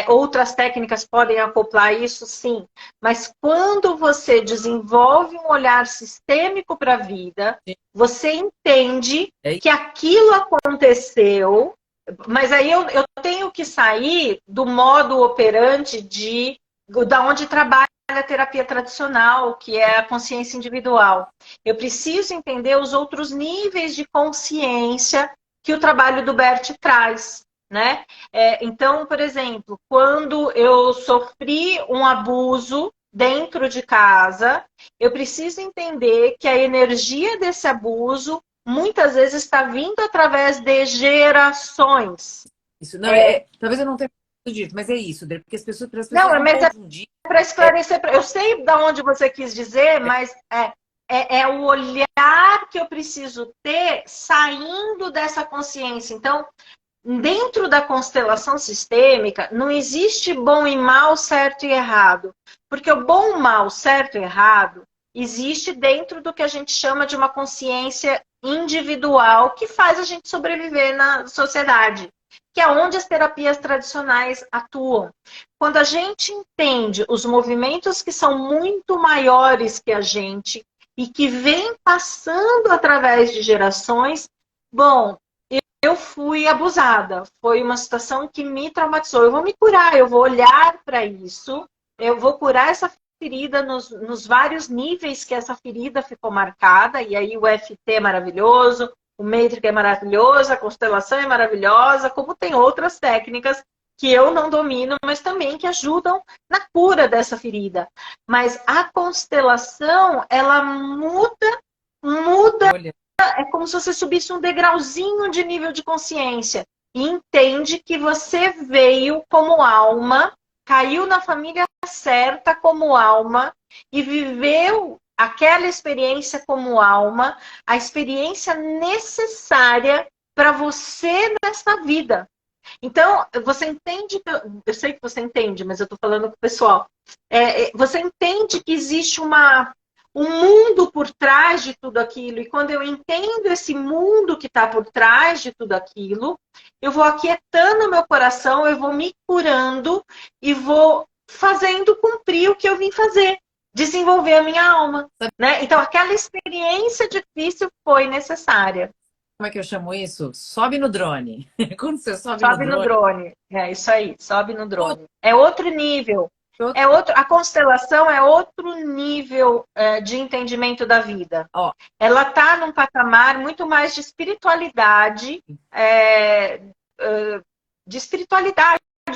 Outras técnicas podem acoplar isso, sim. Mas quando você desenvolve um olhar sistêmico para a vida, você entende que aquilo aconteceu, mas aí eu tenho que sair do modo operante da onde trabalha a terapia tradicional, que é a consciência individual. Eu preciso entender os outros níveis de consciência que o trabalho do Bert traz, né? Então, por exemplo, quando eu sofri um abuso dentro de casa, eu preciso entender que a energia desse abuso muitas vezes está vindo através de gerações. Isso não talvez eu não tenha dito, mas é isso, porque as pessoas não mas confundir. Para esclarecer, eu sei de onde você quis dizer, mas é o olhar que eu preciso ter saindo dessa consciência. Então, dentro da constelação sistêmica, não existe bom e mal, certo e errado. Porque o bom, mal, certo e errado existe dentro do que a gente chama de uma consciência individual que faz a gente sobreviver na sociedade, que é onde as terapias tradicionais atuam. Quando a gente entende os movimentos que são muito maiores que a gente e que vêm passando através de gerações, bom, eu fui abusada, foi uma situação que me traumatizou. Eu vou me curar, eu vou olhar para isso, eu vou curar essa ferida nos vários níveis que essa ferida ficou marcada, e aí o FT é maravilhoso, o Matrix é maravilhoso, a constelação é maravilhosa, como tem outras técnicas que eu não domino, mas também que ajudam na cura dessa ferida. Mas a constelação, ela muda, é como se você subisse um degrauzinho de nível de consciência e entende que você veio como alma, caiu na família certa como alma e viveu aquela experiência como alma, a experiência necessária para você nessa vida. Então, você entende, eu sei que você entende, mas eu estou falando com o pessoal, você entende que existe um mundo por trás de tudo aquilo, e quando eu entendo esse mundo que está por trás de tudo aquilo, eu vou aquietando o meu coração, eu vou me curando e vou fazendo cumprir o que eu vim fazer, desenvolver a minha alma, né? Então, aquela experiência difícil foi necessária. Como é que eu chamo isso? Sobe no drone. Quando você sobe no drone. É isso aí, sobe no drone. É outro nível. A constelação é outro nível de entendimento da vida. Ela está num patamar muito mais de espiritualidade,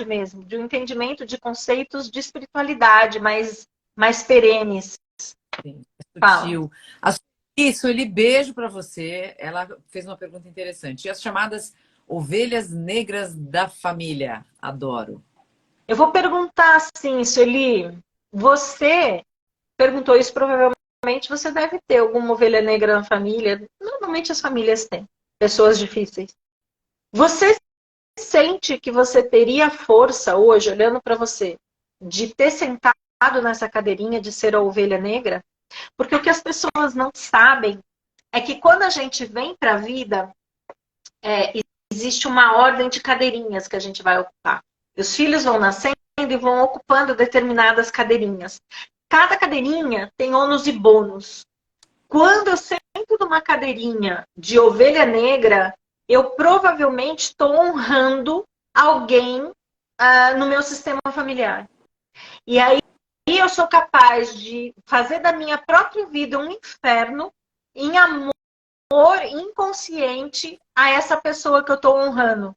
mesmo, de um entendimento de conceitos de espiritualidade mais perenes. Sim, sutil. Isso, ele beijo para você. Ela fez uma pergunta interessante. E as chamadas ovelhas negras da família? Adoro. Eu vou perguntar assim, Sueli, você perguntou isso, provavelmente você deve ter alguma ovelha negra na família. Normalmente as famílias têm, pessoas difíceis. Você sente que você teria força hoje, olhando para você, de ter sentado nessa cadeirinha de ser a ovelha negra? Porque o que as pessoas não sabem é que quando a gente vem para a vida, existe uma ordem de cadeirinhas que a gente vai ocupar. Os filhos vão nascendo e vão ocupando determinadas cadeirinhas. Cada cadeirinha tem ônus e bônus. Quando eu sento numa cadeirinha de ovelha negra, eu provavelmente estou honrando alguém no meu sistema familiar. E aí eu sou capaz de fazer da minha própria vida um inferno em amor inconsciente a essa pessoa que eu estou honrando.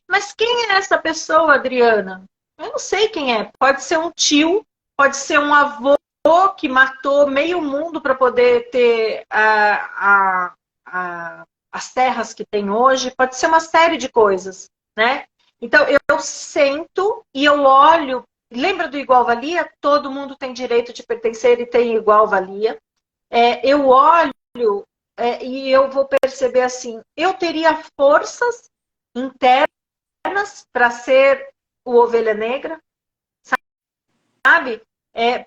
Mas quem é essa pessoa, Adriana? Eu não sei quem é. Pode ser um tio, pode ser um avô que matou meio mundo para poder ter as terras que tem hoje. Pode ser uma série de coisas, né? Então, eu sento e eu olho. Lembra do igual valia? Todo mundo tem direito de pertencer e tem igual valia. Eu olho e eu vou perceber assim, eu teria forças internas para ser o ovelha negra, sabe?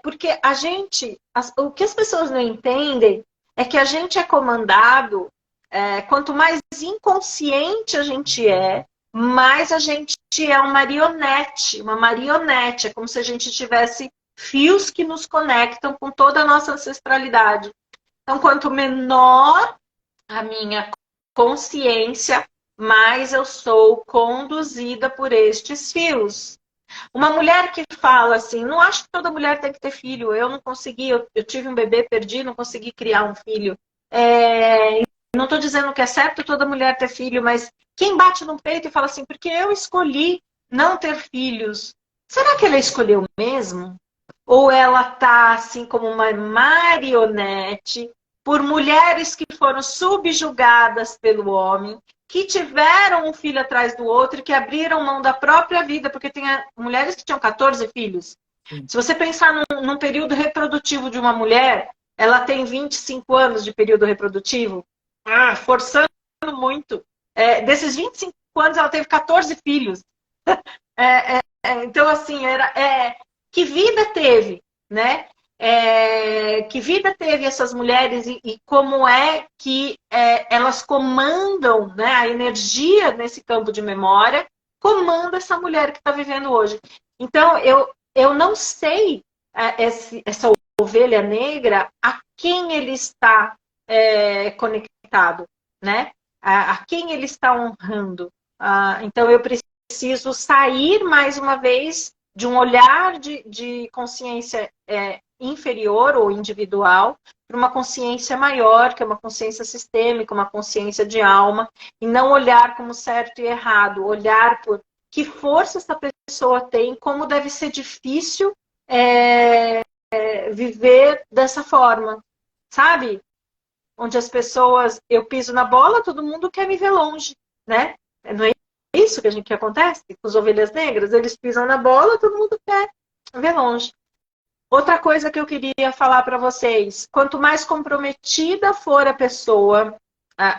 Porque a gente, o que as pessoas não entendem é que a gente é comandado, quanto mais inconsciente a gente mais a gente é uma marionete, é como se a gente tivesse fios que nos conectam com toda a nossa ancestralidade. Então, quanto menor a minha consciência, mais eu sou conduzida por estes fios. Uma mulher que fala assim, não acho que toda mulher tem que ter filho, eu não consegui, eu tive um bebê, perdi, não consegui criar um filho. Não estou dizendo que é certo toda mulher ter filho, mas quem bate no peito e fala assim, porque eu escolhi não ter filhos, será que ela escolheu mesmo? Ou ela tá assim como uma marionete por mulheres que foram subjugadas pelo homem, que tiveram um filho atrás do outro e que abriram mão da própria vida, porque tem mulheres que tinham 14 filhos. Sim. Se você pensar num período reprodutivo de uma mulher, ela tem 25 anos de período reprodutivo, forçando muito. Desses 25 anos, ela teve 14 filhos. Então, assim, que vida teve, né? Que vida teve essas mulheres e como é que elas comandam, né? A energia nesse campo de memória comanda essa mulher que está vivendo hoje. Então, eu não sei essa ovelha negra a quem ele está conectado, né? A quem ele está honrando. Então, eu preciso sair mais uma vez de um olhar de consciência inferior ou individual para uma consciência maior, que é uma consciência sistêmica, uma consciência de alma, e não olhar como certo e errado, olhar por que força essa pessoa tem, como deve ser difícil viver dessa forma, sabe? Onde as pessoas, eu piso na bola, todo mundo quer me ver longe, né? Não é isso que acontece com as ovelhas negras? Eles pisam na bola, todo mundo quer ver longe. Outra coisa que eu queria falar para vocês, quanto mais comprometida for a pessoa,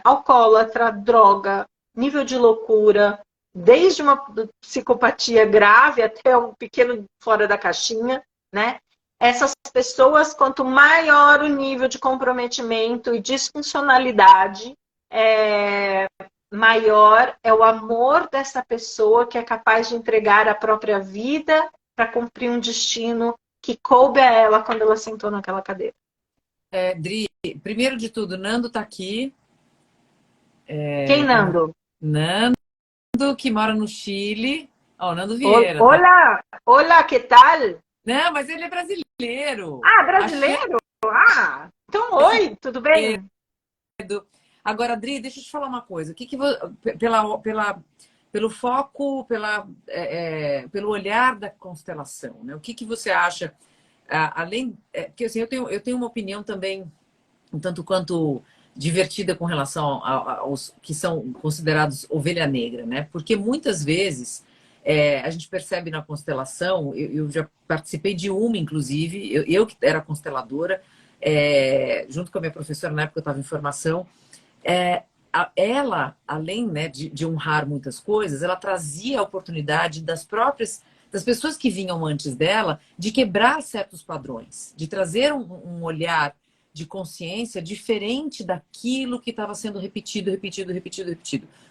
alcoólatra, droga, nível de loucura, desde uma psicopatia grave até um pequeno fora da caixinha, né? Essas pessoas, quanto maior o nível de comprometimento e disfuncionalidade, maior é o amor dessa pessoa que é capaz de entregar a própria vida para cumprir um destino que coube a ela quando ela sentou naquela cadeira. Dri, primeiro de tudo, Nando tá aqui. Quem, Nando? Nando, que mora no Chile. Nando Vieira. Olá, tá? Olá, que tal? Não, mas ele é brasileiro. Brasileiro? Então oi, tudo bem? Agora, Dri, deixa eu te falar uma coisa. Pelo foco, pelo olhar da constelação, né? O que você acha, além... Porque assim, eu tenho uma opinião também, um tanto quanto divertida com relação aos que são considerados ovelha negra, né? Porque muitas vezes a gente percebe na constelação, eu já participei de uma, inclusive, eu que era consteladora, junto com a minha professora, na época eu estava em formação, ela, além, né, de honrar muitas coisas, ela trazia a oportunidade das pessoas que vinham antes dela, de quebrar certos padrões, de trazer um olhar de consciência diferente daquilo que estava sendo repetido. O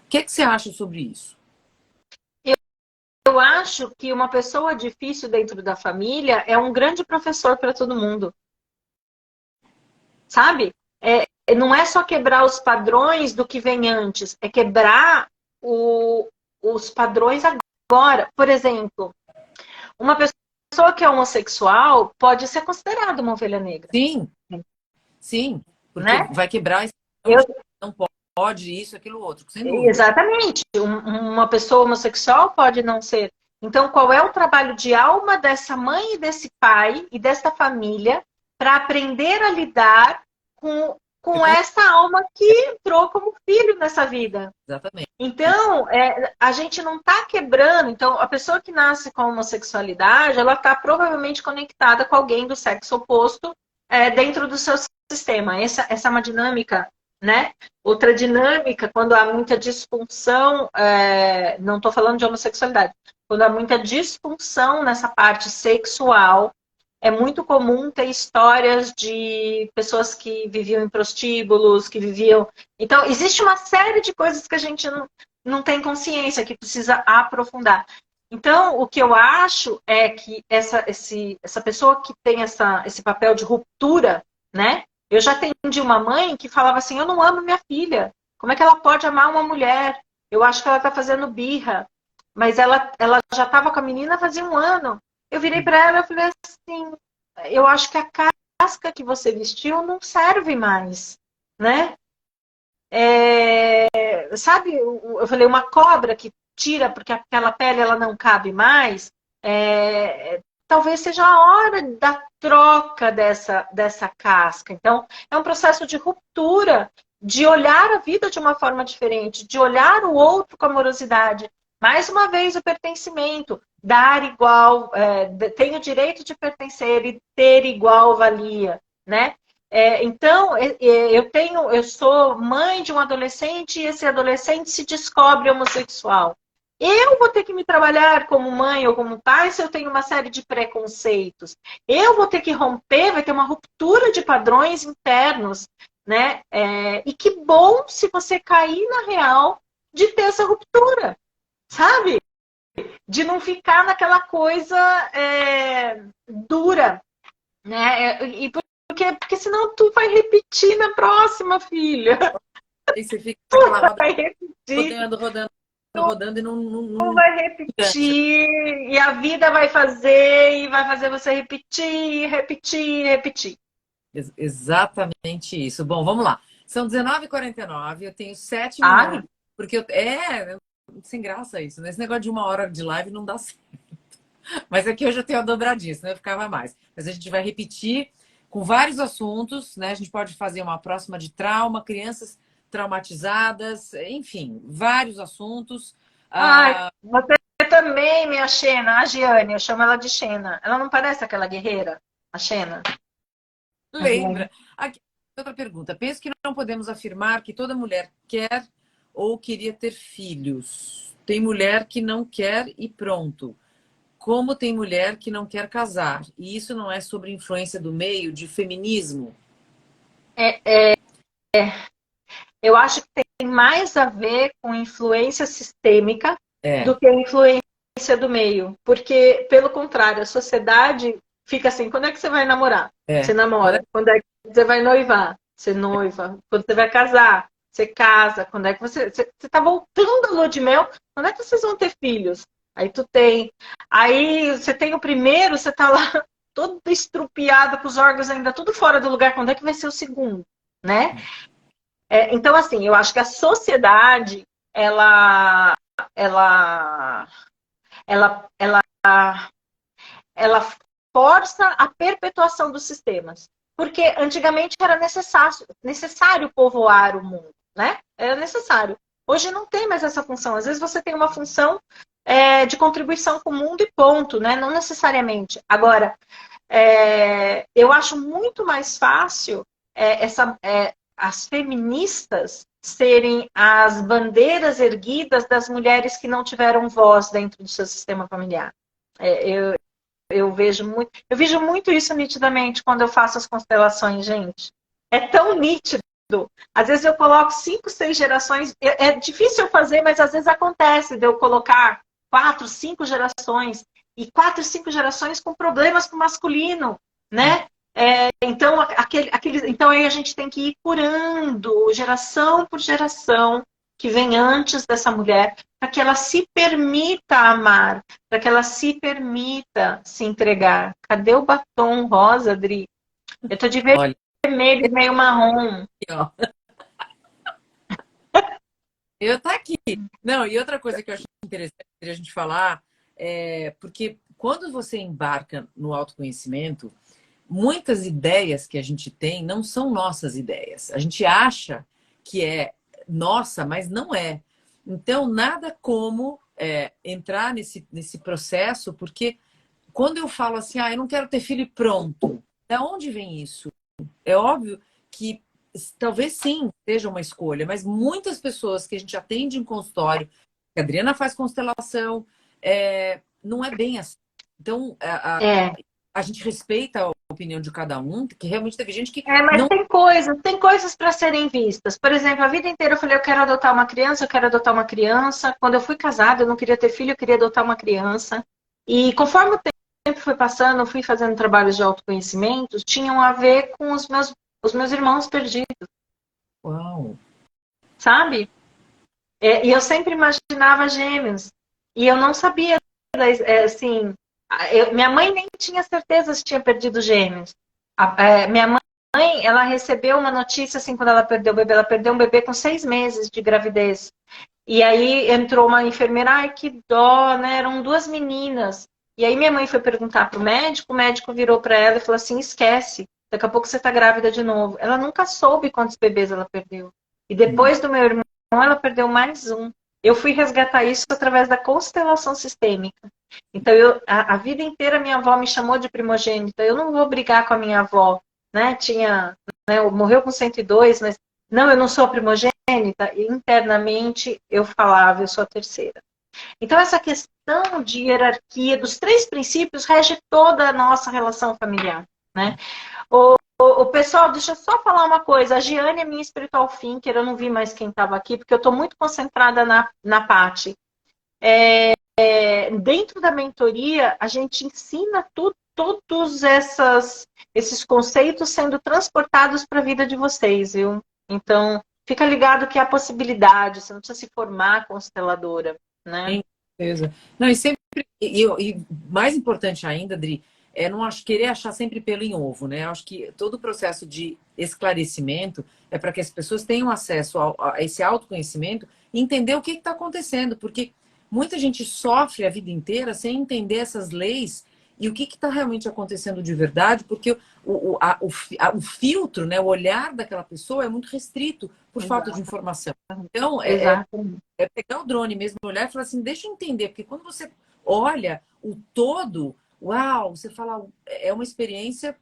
que é que você acha sobre isso? Eu acho que uma pessoa difícil dentro da família é um grande professor para todo mundo. Sabe? Não é só quebrar os padrões do que vem antes, é quebrar os padrões agora. Por exemplo, uma pessoa que é homossexual pode ser considerada uma ovelha negra. Sim, porque né? vai quebrar não pode isso, aquilo, outro, sem dúvida. Exatamente. Uma pessoa homossexual pode não ser. Então, qual é o trabalho de alma dessa mãe e desse pai e dessa família para aprender a lidar com essa alma que entrou como filho nessa vida? Exatamente. Então, a gente não está quebrando. Então, a pessoa que nasce com homossexualidade, ela está provavelmente conectada com alguém do sexo oposto dentro do seu sistema. Essa é uma dinâmica, né? Outra dinâmica, quando há muita disfunção, não estou falando de homossexualidade, quando há muita disfunção nessa parte sexual, é muito comum ter histórias de pessoas que viviam em prostíbulos, que viviam... Então, existe uma série de coisas que a gente não tem consciência, que precisa aprofundar. Então, o que eu acho é que essa pessoa que tem esse papel de ruptura, né? Eu já atendi uma mãe que falava assim, eu não amo minha filha. Como é que ela pode amar uma mulher? Eu acho que ela está fazendo birra. Mas ela já estava com a menina fazia um ano. Eu virei para ela e falei assim, eu acho que a casca que você vestiu não serve mais, né? Sabe, eu falei, uma cobra que tira porque aquela pele ela não cabe mais, talvez seja a hora da troca dessa casca. Então, é um processo de ruptura, de olhar a vida de uma forma diferente, de olhar o outro com amorosidade. Mais uma vez, o pertencimento, dar igual, tem o direito de pertencer e ter igual valia, né? Então, eu sou mãe de um adolescente e esse adolescente se descobre homossexual. Eu vou ter que me trabalhar como mãe ou como pai se eu tenho uma série de preconceitos. Eu vou ter que romper, vai ter uma ruptura de padrões internos, né? E que bom se você cair na real de ter essa ruptura, sabe? De não ficar naquela coisa dura, né? Porque senão tu vai repetir na próxima, filha. E você fica aquela roda Vai repetir. rodando e não Vai repetir, e a vida vai fazer você repetir, repetir, repetir. Exatamente isso. Bom, vamos lá. São 19h49, eu tenho 7 Ai. minutos, porque sem graça isso, né? Esse negócio de 1 hora de live não dá certo. Mas aqui hoje eu tenho a dobradinha, senão eu ficava mais. Mas a gente vai repetir com vários assuntos, né? A gente pode fazer uma próxima de trauma, crianças traumatizadas, enfim, vários assuntos. Você também, minha Xena, a Giane, eu chamo ela de Xena. Ela não parece aquela guerreira, a Xena? Lembra? Aqui, outra pergunta. Penso que não podemos afirmar que toda mulher quer ou queria ter filhos. Tem mulher que não quer e pronto. Como tem mulher que não quer casar. E isso não é sobre influência do meio, de feminismo? Eu acho que tem mais a ver com influência sistêmica É. do que a influência do meio. Porque, pelo contrário, a sociedade fica assim, quando é que você vai namorar? Você namora. Quando é que você vai noivar? Você noiva. Quando você vai casar? Você casa. Quando é que você está voltando à lua de mel? Quando é que vocês vão ter filhos? Aí tu tem. Aí você tem o primeiro, você tá lá todo estrupiado, com os órgãos ainda tudo fora do lugar. Quando é que vai ser o segundo? Né? Então, assim, eu acho que a sociedade, ela força a perpetuação dos sistemas. Porque antigamente era necessário povoar o mundo, né? Era necessário. Hoje não tem mais essa função. Às vezes você tem uma função de contribuição com o mundo e ponto, né? Não necessariamente. Agora, eu acho muito mais fácil as feministas serem as bandeiras erguidas das mulheres que não tiveram voz dentro do seu sistema familiar. Eu vejo muito isso nitidamente quando eu faço as constelações, gente. É tão nítido. Às vezes eu coloco 5, 6 gerações. É difícil eu fazer, mas às vezes acontece de eu colocar 4, 5 gerações. E 4, 5 gerações com problemas com o masculino, né? Então, então aí a gente tem que ir curando geração por geração que vem antes dessa mulher, para que ela se permita amar, para que ela se permita se entregar. Cadê o batom rosa, Adri? Eu tô de vermelho e meio marrom. Aqui, ó. Eu tá aqui. Não, e outra coisa que eu acho interessante a gente falar é porque quando você embarca no autoconhecimento, muitas ideias que a gente tem não são nossas ideias. A gente acha que é nossa, mas não é. Então, nada como entrar nesse processo, porque quando eu falo assim, eu não quero ter filho pronto, da onde vem isso? É óbvio que talvez sim seja uma escolha, mas muitas pessoas que a gente atende em consultório, que a Adriana faz constelação, não é bem assim. Então, É. a gente respeita a opinião de cada um, porque realmente teve gente que Mas não. tem coisas para serem vistas. Por exemplo, a vida inteira eu falei, eu quero adotar uma criança, eu quero adotar uma criança. Quando eu fui casada, eu não queria ter filho, eu queria adotar uma criança. E conforme o tempo foi passando, eu fui fazendo trabalhos de autoconhecimento, tinham a ver com os meus irmãos perdidos, Uau! sabe? E eu sempre imaginava gêmeos. E eu não sabia, assim, minha mãe nem tinha certeza se tinha perdido gêmeos. Minha mãe, ela recebeu uma notícia, assim, quando ela perdeu o bebê. Ela perdeu um bebê com 6 meses de gravidez. E aí entrou uma enfermeira, ai, que dó, né? Eram 2 meninas. E aí minha mãe foi perguntar pro médico, o médico virou para ela e falou assim, esquece, daqui a pouco você tá grávida de novo. Ela nunca soube quantos bebês ela perdeu. E depois do meu irmão, ela perdeu mais um. Eu fui resgatar isso através da constelação sistêmica. Então, a vida inteira minha avó me chamou de primogênita. Eu não vou brigar com a minha avó, né? Morreu com 102, mas não, eu não sou a primogênita. E internamente eu falava, eu sou a terceira. Então, essa questão de hierarquia dos 3 princípios rege toda a nossa relação familiar, né? O pessoal, deixa eu só falar uma coisa. A Giane é minha spiritual thinker, eu não vi mais quem estava aqui, porque eu estou muito concentrada na Paty. Dentro da mentoria, a gente ensina todos esses conceitos sendo transportados para a vida de vocês, viu? Então, fica ligado que há possibilidade, você não precisa se formar consteladora, né? Com certeza. Não, e sempre. E mais importante ainda, Adri, não querer achar sempre pelo em ovo, né? Eu acho que todo o processo de esclarecimento é para que as pessoas tenham acesso a esse autoconhecimento e entender o que está acontecendo, porque muita gente sofre a vida inteira sem entender essas leis e o que está realmente acontecendo de verdade, porque o filtro, né, o olhar daquela pessoa é muito restrito por falta de informação. Então, Exato. pegar o drone mesmo, olhar e falar assim, deixa eu entender, porque quando você olha o todo, uau, você fala, é uma experiência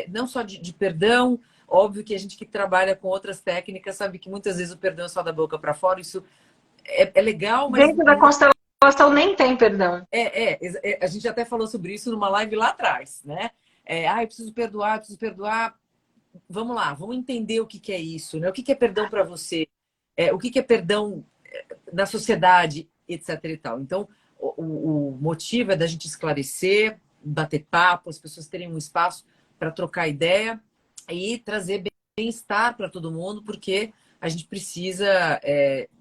não só de perdão, óbvio que a gente que trabalha com outras técnicas sabe que muitas vezes o perdão é só da boca para fora, isso é legal, mas Dentro da constelação nem tem perdão. a gente até falou sobre isso numa live lá atrás, né? Eu preciso perdoar, eu preciso perdoar. Vamos lá, vamos entender o que é isso, né? O que é perdão para você? O que é perdão na sociedade, etc. e tal. Então, o motivo é da gente esclarecer, bater papo, as pessoas terem um espaço para trocar ideia e trazer bem-estar para todo mundo, porque a gente precisa,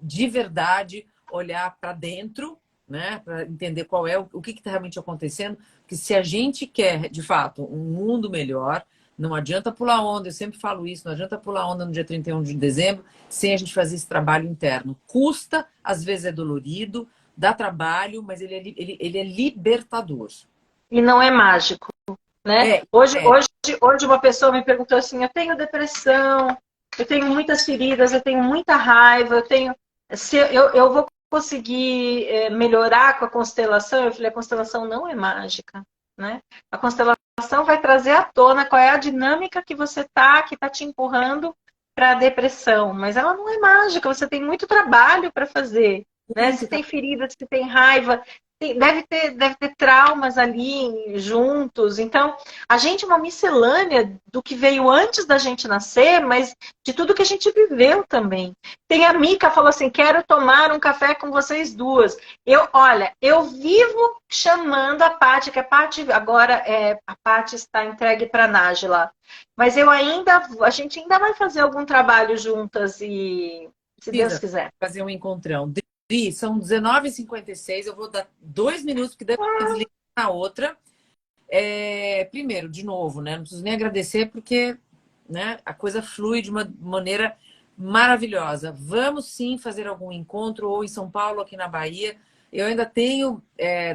de verdade, olhar para dentro, né, para entender qual é o que está realmente acontecendo, porque se a gente quer, de fato, um mundo melhor, não adianta pular onda, eu sempre falo isso, não adianta pular onda no dia 31 de dezembro sem a gente fazer esse trabalho interno. Custa, às vezes é dolorido, dá trabalho, mas ele é libertador. E não é mágico, né? Hoje uma pessoa me perguntou assim, eu tenho depressão, eu tenho muitas feridas, eu tenho muita raiva, eu vou conseguir melhorar com a constelação? Eu falei, a constelação não é mágica, né? A constelação vai trazer à tona qual é a dinâmica que você que está te empurrando para a depressão, mas ela não é mágica, você tem muito trabalho para fazer, né? Se tem feridas, se tem raiva, deve ter traumas ali juntos. Então, a gente é uma miscelânea do que veio antes da gente nascer, mas de tudo que a gente viveu também. Tem a Mica falou assim, quero tomar um café com vocês duas. Eu vivo chamando a Paty, que a Paty agora a Paty está entregue para a Nájila. Mas a gente ainda vai fazer algum trabalho juntas e se Deus quiser. Fazer um encontrão. São 19h56, eu vou dar 2 minutos, porque depois eu desligo na outra. Primeiro, de novo, né? Não preciso nem agradecer, porque, né, a coisa flui de uma maneira maravilhosa. Vamos sim fazer algum encontro, ou em São Paulo, aqui na Bahia. Eu ainda tenho,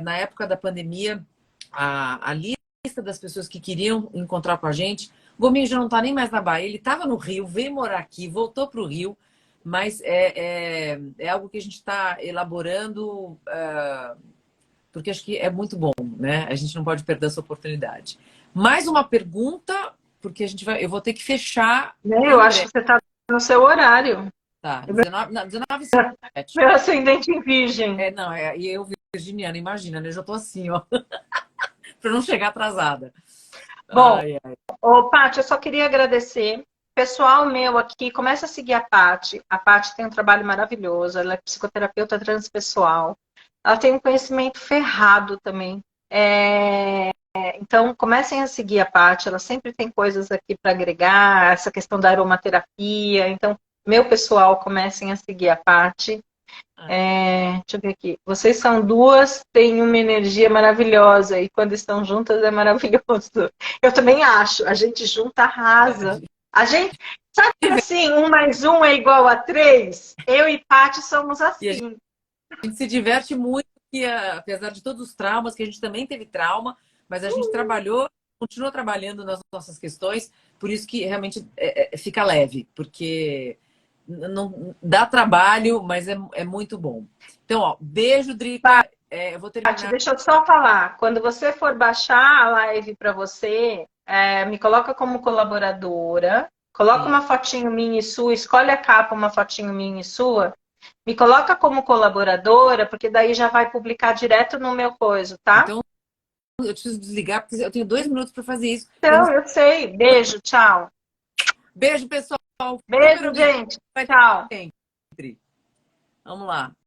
na época da pandemia, a lista das pessoas que queriam encontrar com a gente. O Gominho já não está nem mais na Bahia, ele estava no Rio, veio morar aqui, voltou para o Rio, mas é algo que a gente está elaborando, porque acho que é muito bom, né? A gente não pode perder essa oportunidade. Mais uma pergunta, porque eu vou ter que fechar. Eu acho que você está no seu horário. Tá, 19, não, 19h07. Meu ascendente em virgem. Não, e eu, virginiana, imagina, né? Eu já tô assim, ó, para não chegar atrasada. Bom, ai, ai. Ô, Paty, eu só queria agradecer. Pessoal meu aqui, começa a seguir a Paty. A Paty tem um trabalho maravilhoso, ela é psicoterapeuta transpessoal. Ela tem um conhecimento ferrado também. Então, comecem a seguir a Paty, ela sempre tem coisas aqui para agregar, essa questão da aromaterapia. Então, meu pessoal, comecem a seguir a Paty. Deixa eu ver aqui. Vocês são duas, têm uma energia maravilhosa e quando estão juntas é maravilhoso. Eu também acho. A gente junta, arrasa. A gente, sabe assim, 1 mais 1 é igual a 3? Eu e Paty somos assim. A gente se diverte muito, que, apesar de todos os traumas, que a gente também teve trauma, mas a gente trabalhou, continua trabalhando nas nossas questões, por isso que realmente fica leve, porque não dá trabalho, mas é muito bom. Então, ó, beijo, Drica. Eu vou terminar. Paty, deixa eu só falar. Quando você for baixar a live para você, me coloca como colaboradora, coloca uma fotinho minha e sua, escolhe a capa, uma fotinho minha e sua, me coloca como colaboradora, porque daí já vai publicar direto no meu coisa, tá? Então, eu preciso desligar, porque eu tenho 2 minutos para fazer isso. Então, eu sei. Beijo, tchau. Beijo, pessoal. Beijo, gente. Tchau. Vamos lá.